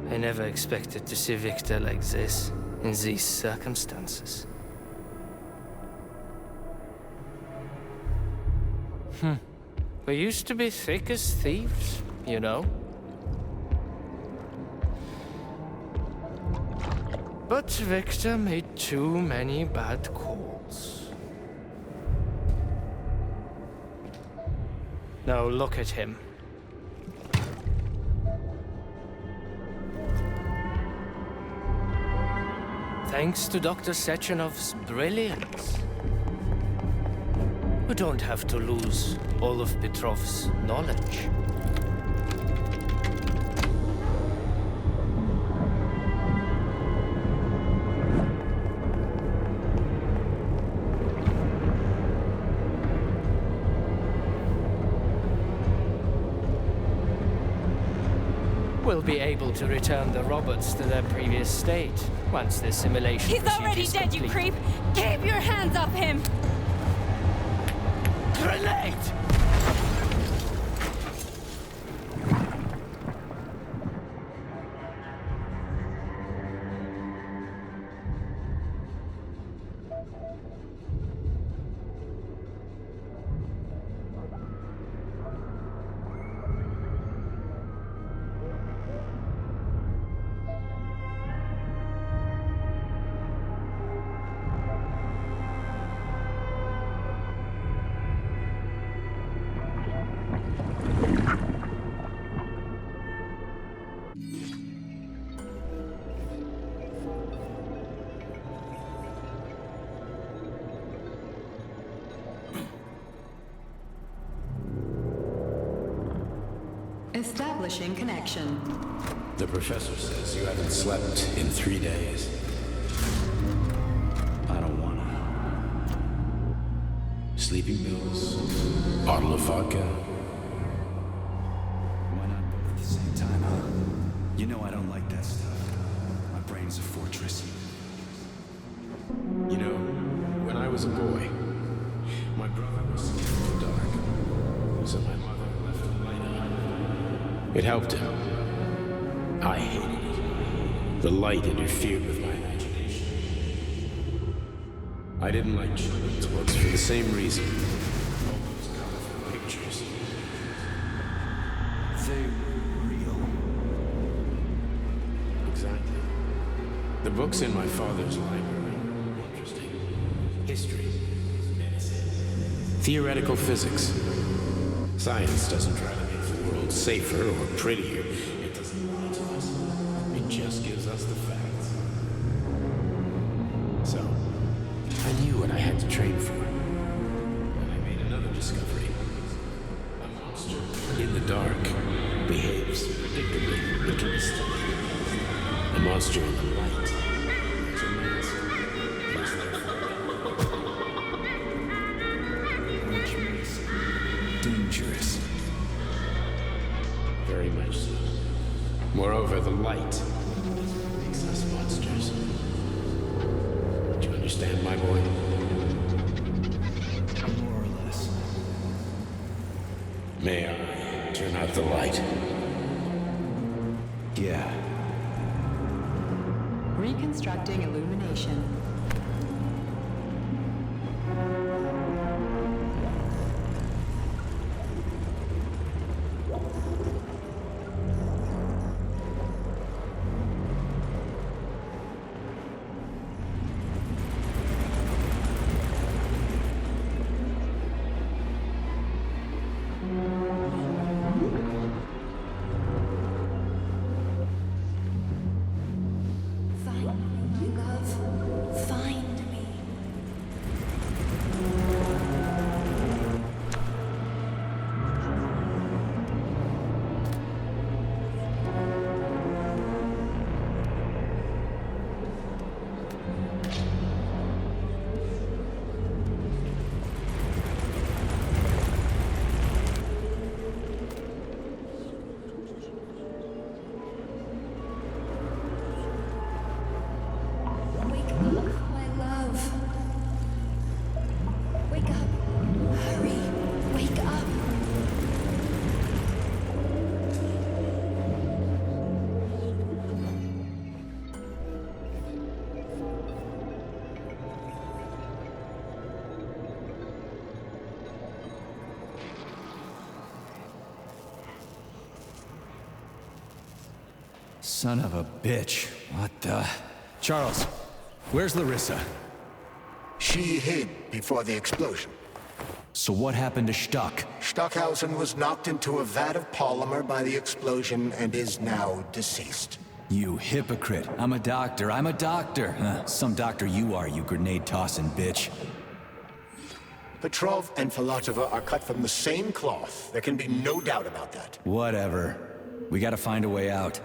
I never expected to see Victor like this, in these circumstances. We used to be thick as thieves, you know? But Victor made too many bad calls. Now look at him. Thanks to Dr. Sechenov's brilliance, we don't have to lose all of Petrov's knowledge. We'll be able to return the robots to their previous state once the simulation He's procedure already is dead, you complete. creep! Keep your hands off him! Grenade! Establishing connection. The professor says you haven't slept in 3 days. I don't wanna. Sleeping pills? Bottle of vodka? Why not both at the same time, huh? You know I don't like that stuff. My brain's a fortress. You know, when I was a boy, my brother was scared of the dark. So my mother left the light on. It helped him. I hated it. The light interfered with my imagination. I didn't like children's books for the same reason. All those colorful pictures. They were real. Exactly. The books in my father's library were interesting. History. Medicine. Theoretical physics. Science doesn't try to make the world safer or prettier. It doesn't lie to us. It just gives us the facts. So, I knew what I had to train for. And I made another discovery. A monster in the dark behaves predictably but instantly. A monster in the light is a mask. Is therefore dangerous. understand, my boy? More or less. May I turn out the light? Yeah. Reconstructing illumination. Son of a bitch. What the... Charles, where's Larissa? She hid before the explosion. So what happened to Stuck? Stockhausen was knocked into a vat of polymer by the explosion and is now deceased. You hypocrite. I'm a doctor. I'm a doctor. Some doctor you are, you grenade-tossing bitch. Petrov and Filatova are cut from the same cloth. There can be no doubt about that. Whatever. We gotta find a way out.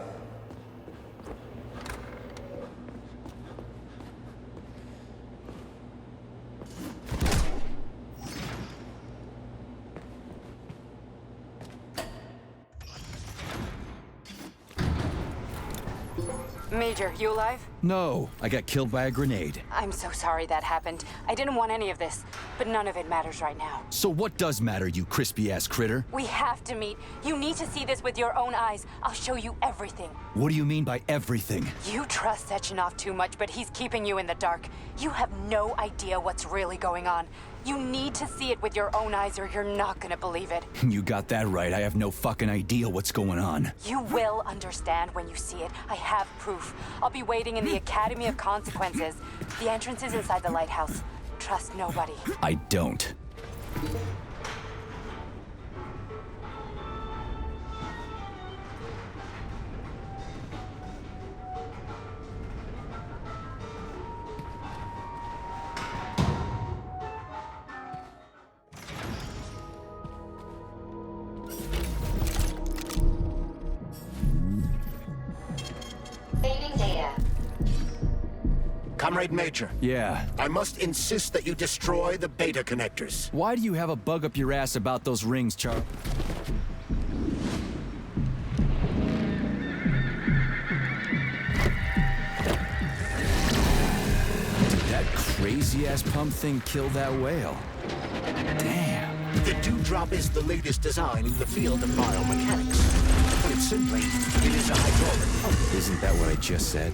Major, you alive? No, I got killed by a grenade. I'm so sorry that happened. I didn't want any of this, but none of it matters right now. So what does matter, you crispy-ass critter? We have to meet. You need to see this with your own eyes. I'll show you everything. What do you mean by everything? You trust Sechenov too much, but he's keeping you in the dark. You have no idea what's really going on. You need to see it with your own eyes or you're not gonna believe it. You got that right. I have no fucking idea what's going on. You will understand when you see it. I have proof. I'll be waiting in the Academy of Consequences. The entrance is inside the lighthouse. Trust nobody. I don't. Saving data. Comrade Major. Yeah? I must insist that you destroy the beta connectors. Why do you have a bug up your ass about those rings, Charles? Did that crazy-ass pump thing kill that whale? Damn. The Dewdrop is the latest design in the field of biomechanics. To put it simply, it is a hydraulic pump. Isn't that what I just said?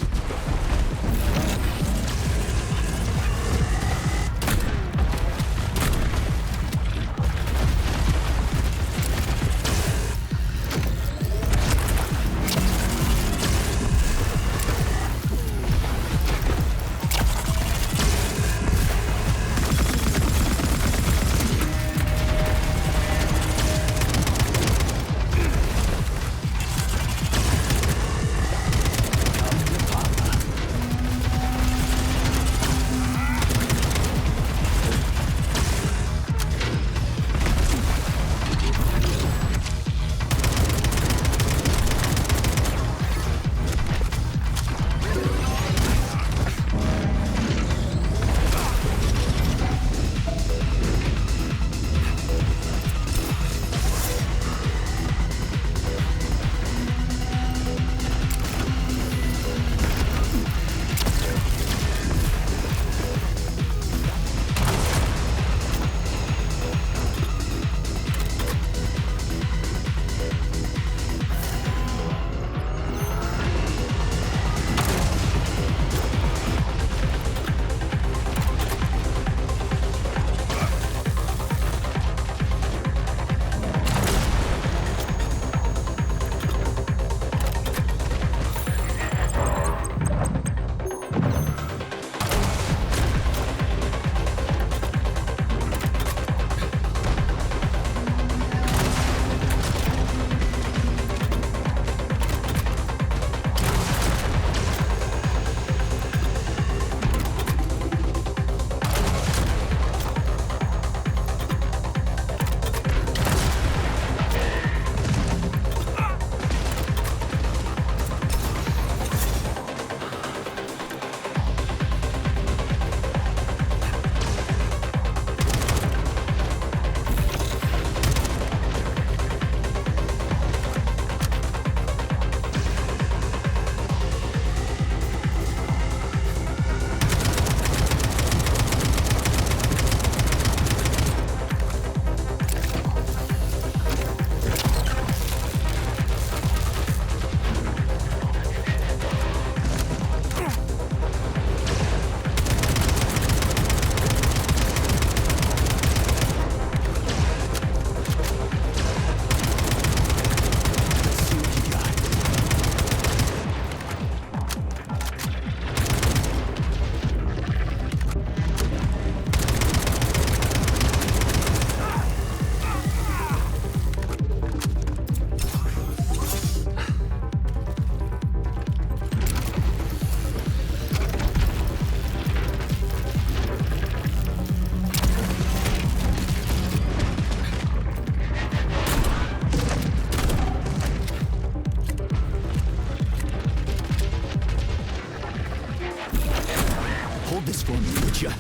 build this for me, would ya?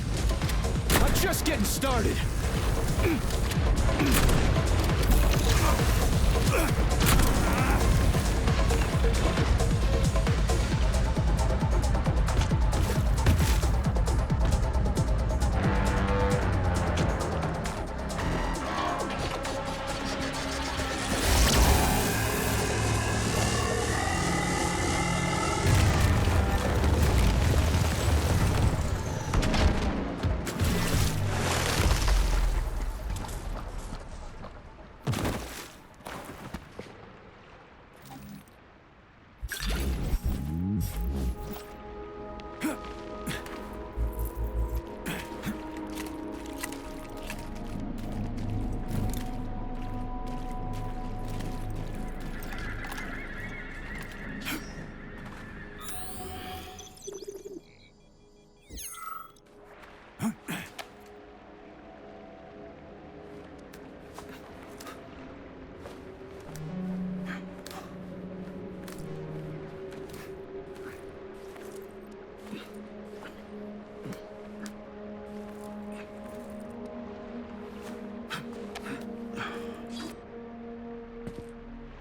I'm just getting started.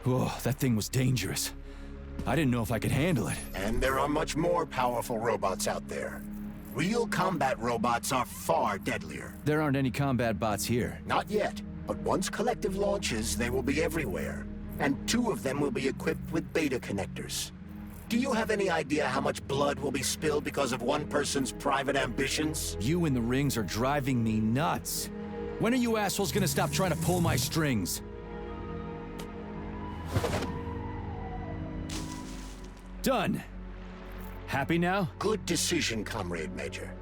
Whoa, that thing was dangerous. I didn't know if I could handle it. And there are much more powerful robots out there. Real combat robots are far deadlier. There aren't any combat bots here. Not yet, but once Collective launches, they will be everywhere. And 2 of them will be equipped with beta connectors. Do you have any idea how much blood will be spilled because of one person's private ambitions? You in the rings are driving me nuts. When are you assholes gonna stop trying to pull my strings? Done. Happy now? Good decision, Comrade Major.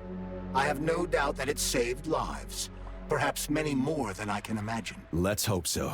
I have no doubt that it saved lives. Perhaps many more than I can imagine. Let's hope so.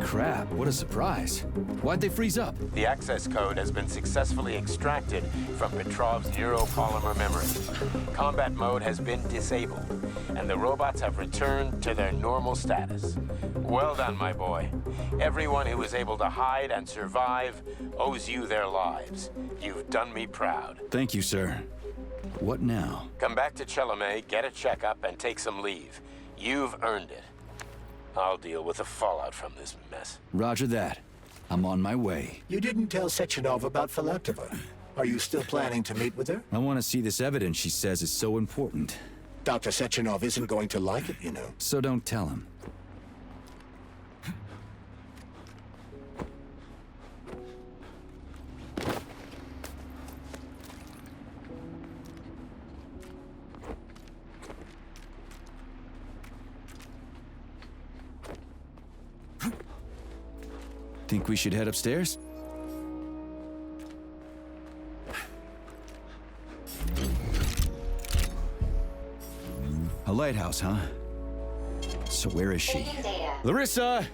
Crap, what a surprise. Why'd they freeze up? The access code has been successfully extracted from Petrov's neuropolymer memory. Combat mode has been disabled, and the robots have returned to their normal status. Well done, my boy. Everyone who was able to hide and survive owes you their lives. You've done me proud. Thank you, sir. What now? Come back to Chelome, get a checkup, and take some leave. You've earned it. I'll deal with the fallout from this mess. Roger that. I'm on my way. You didn't tell Sechenov about Filatova. Are you still planning to meet with her? I want to see this evidence she says is so important. Dr. Sechenov isn't going to like it, you know. So don't tell him. Think we should head upstairs? A lighthouse, huh? So where is she? Larissa!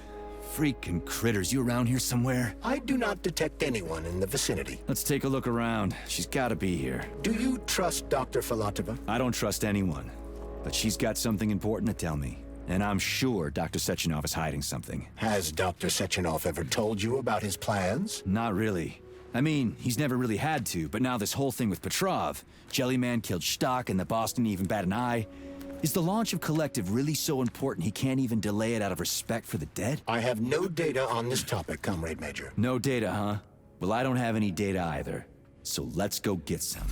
Freaking critters, you around here somewhere? I do not detect anyone in the vicinity. Let's take a look around. She's gotta be here. Do you trust Dr. Filatova? I don't trust anyone. But she's got something important to tell me. And I'm sure Dr. Sechenov is hiding something. Has Dr. Sechenov ever told you about his plans? Not really. I mean, he's never really had to, but now this whole thing with Petrov, Jellyman killed Stock and the boss didn't even bat an eye. Is the launch of Collective really so important he can't even delay it out of respect for the dead? I have no data on this topic, Comrade Major. No data, huh? Well, I don't have any data either. So let's go get some.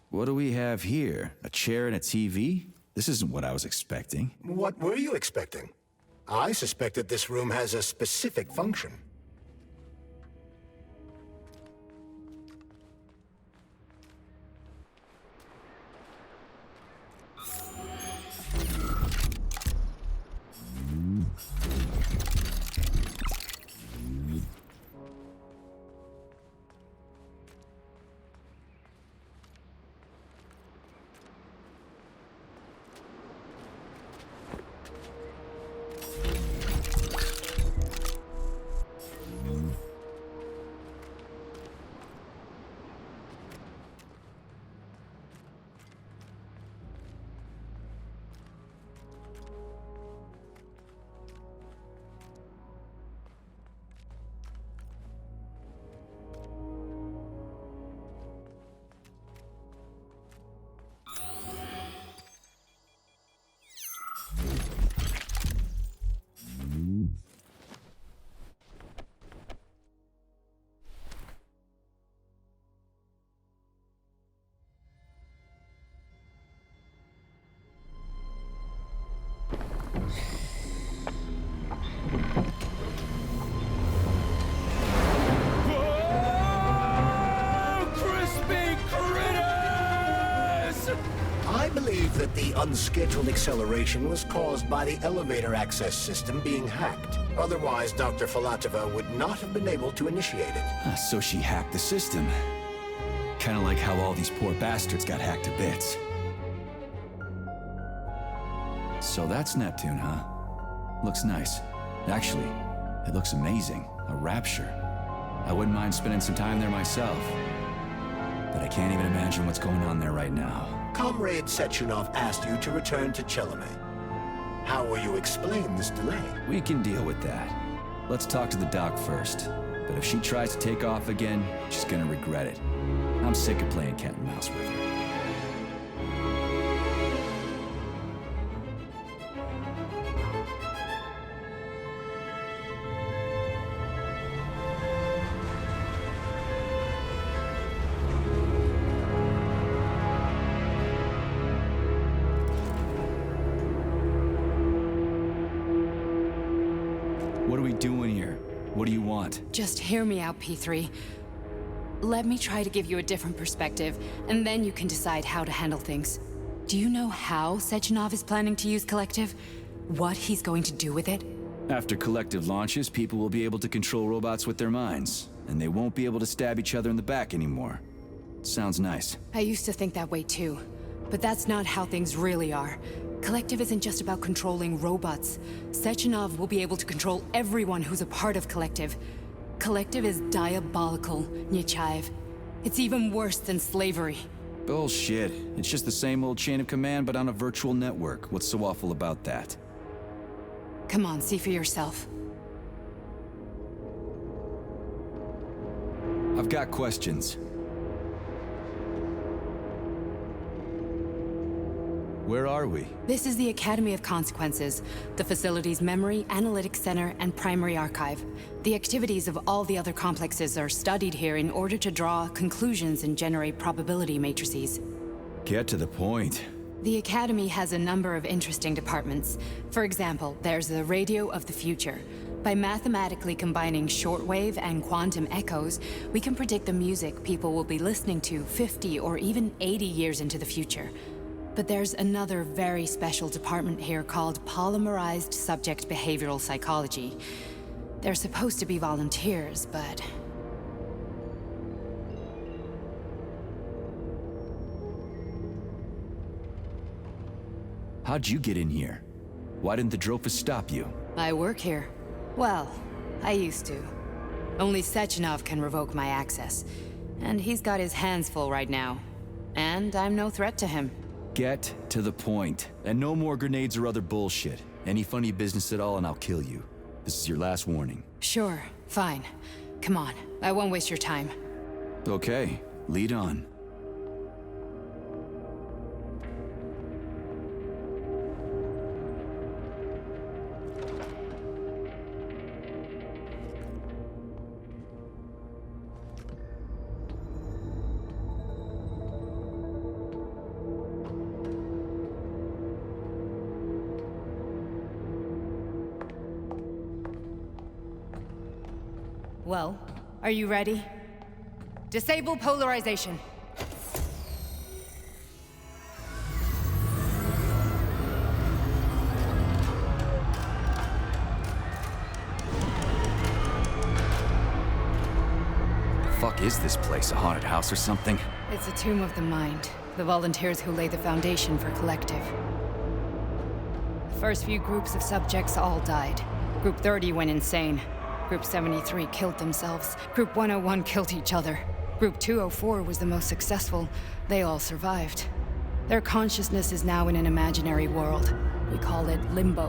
What do we have here? A chair and a TV? This isn't what I was expecting. What were you expecting? I suspected this room has a specific function. believe that the unscheduled acceleration was caused by the elevator access system being hacked. Otherwise, Dr. Filatova would not have been able to initiate it. So she hacked the system. Kinda like how all these poor bastards got hacked to bits. So that's Neptune, huh? Looks nice. Actually, it looks amazing. A rapture. I wouldn't mind spending some time there myself. But I can't even imagine what's going on there right now. Comrade Sechenov asked you to return to Chelome. How will you explain this delay? We can deal with that. Let's talk to the doc first. But if she tries to take off again, she's gonna regret it. I'm sick of playing cat and mouse with her. What are we doing here? What do you want? Just hear me out, P3. Let me try to give you a different perspective, and then you can decide how to handle things. Do you know how Sechenov is planning to use Collective? What he's going to do with it? After Collective launches, people will be able to control robots with their minds, and they won't be able to stab each other in the back anymore. Sounds nice. I used to think that way too, but that's not how things really are. Collective isn't just about controlling robots. Sechenov will be able to control everyone who's a part of Collective. Collective is diabolical, Nechayev. It's even worse than slavery. Bullshit. It's just the same old chain of command, but on a virtual network. What's so awful about that? Come on, see for yourself. I've got questions. Where are we? This is the Academy of Consequences, the facility's memory, analytics center, and primary archive. The activities of all the other complexes are studied here in order to draw conclusions and generate probability matrices. Get to the point. The Academy has a number of interesting departments. For example, there's the Radio of the Future. By mathematically combining shortwave and quantum echoes, we can predict the music people will be listening to 50 or even 80 years into the future. But there's another very special department here called Polymerized Subject Behavioral Psychology. They're supposed to be volunteers, but... How'd you get in here? Why didn't the Drofus stop you? I work here. Well, I used to. Only Sechenov can revoke my access. And he's got his hands full right now. And I'm no threat to him. Get to the point. And no more grenades or other bullshit. Any funny business at all and I'll kill you. This is your last warning. Sure, fine. Come on, I won't waste your time. Okay, lead on. Well, are you ready? Disable polarization. Fuck is this place? A haunted house or something? It's a tomb of the mind. The volunteers who lay the foundation for Collective. The first few groups of subjects all died. Group 30 went insane. Group 73 killed themselves. Group 101 killed each other. Group 204 was the most successful. They all survived. Their consciousness is now in an imaginary world. We call it Limbo.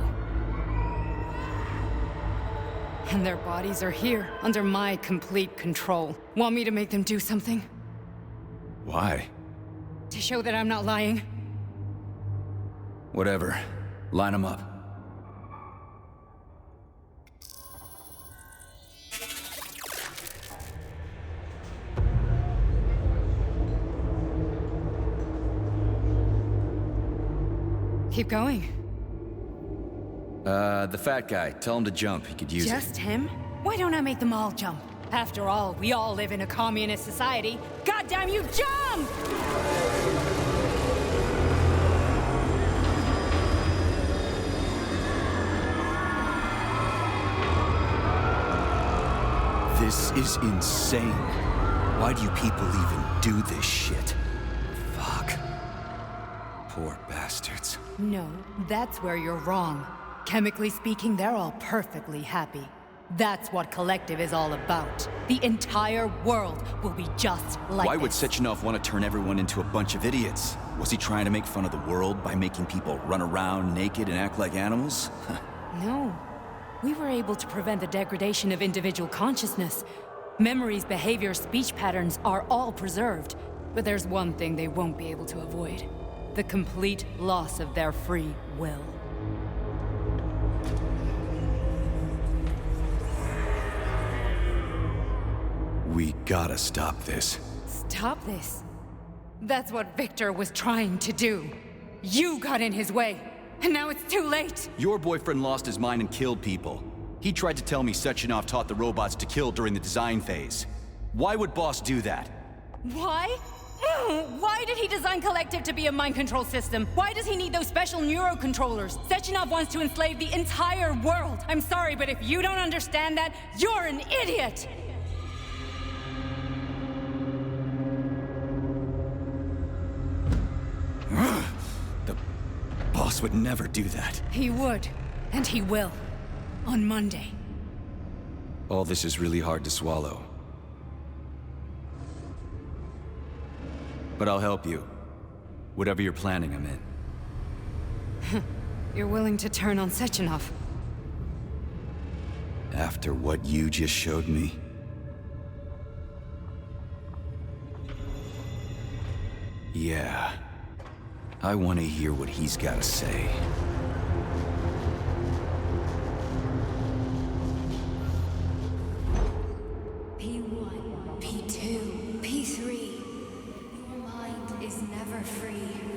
And their bodies are here, under my complete control. Want me to make them do something? Why? To show that I'm not lying? Whatever. Line them up. Keep going. The fat guy. Tell him to jump. He could use it. Just him? Why don't I make them all jump? After all, we all live in a communist society. Goddamn you, jump! This is insane. Why do you people even do this shit? Fuck. Poor bastards. No, that's where you're wrong. Chemically speaking, they're all perfectly happy. That's what Collective is all about. The entire world will be just like Why would this. Sechenov want to turn everyone into a bunch of idiots? Was he trying to make fun of the world by making people run around naked and act like animals? No. We were able to prevent the degradation of individual consciousness. Memories, behavior, speech patterns are all preserved. But there's one thing they won't be able to avoid. The complete loss of their free will. We gotta stop this. Stop this. That's what Victor was trying to do. You got in his way, and now it's too late. Your boyfriend lost his mind and killed people. He tried to tell me Sechenov taught the robots to kill during the design phase. Why would Boss do that? Why? Why did he design Collective to be a mind control system? Why does he need those special neurocontrollers? Sechenov wants to enslave the entire world. I'm sorry, but if you don't understand that, you're an idiot! The boss would never do that. He would, and he will. On Monday. All this is really hard to swallow. But I'll help you. Whatever you're planning, I'm in. You're willing to turn on Sechenov? After what you just showed me? Yeah. I want to hear what he's got to say. P1, P2, P3. Your mind is never free.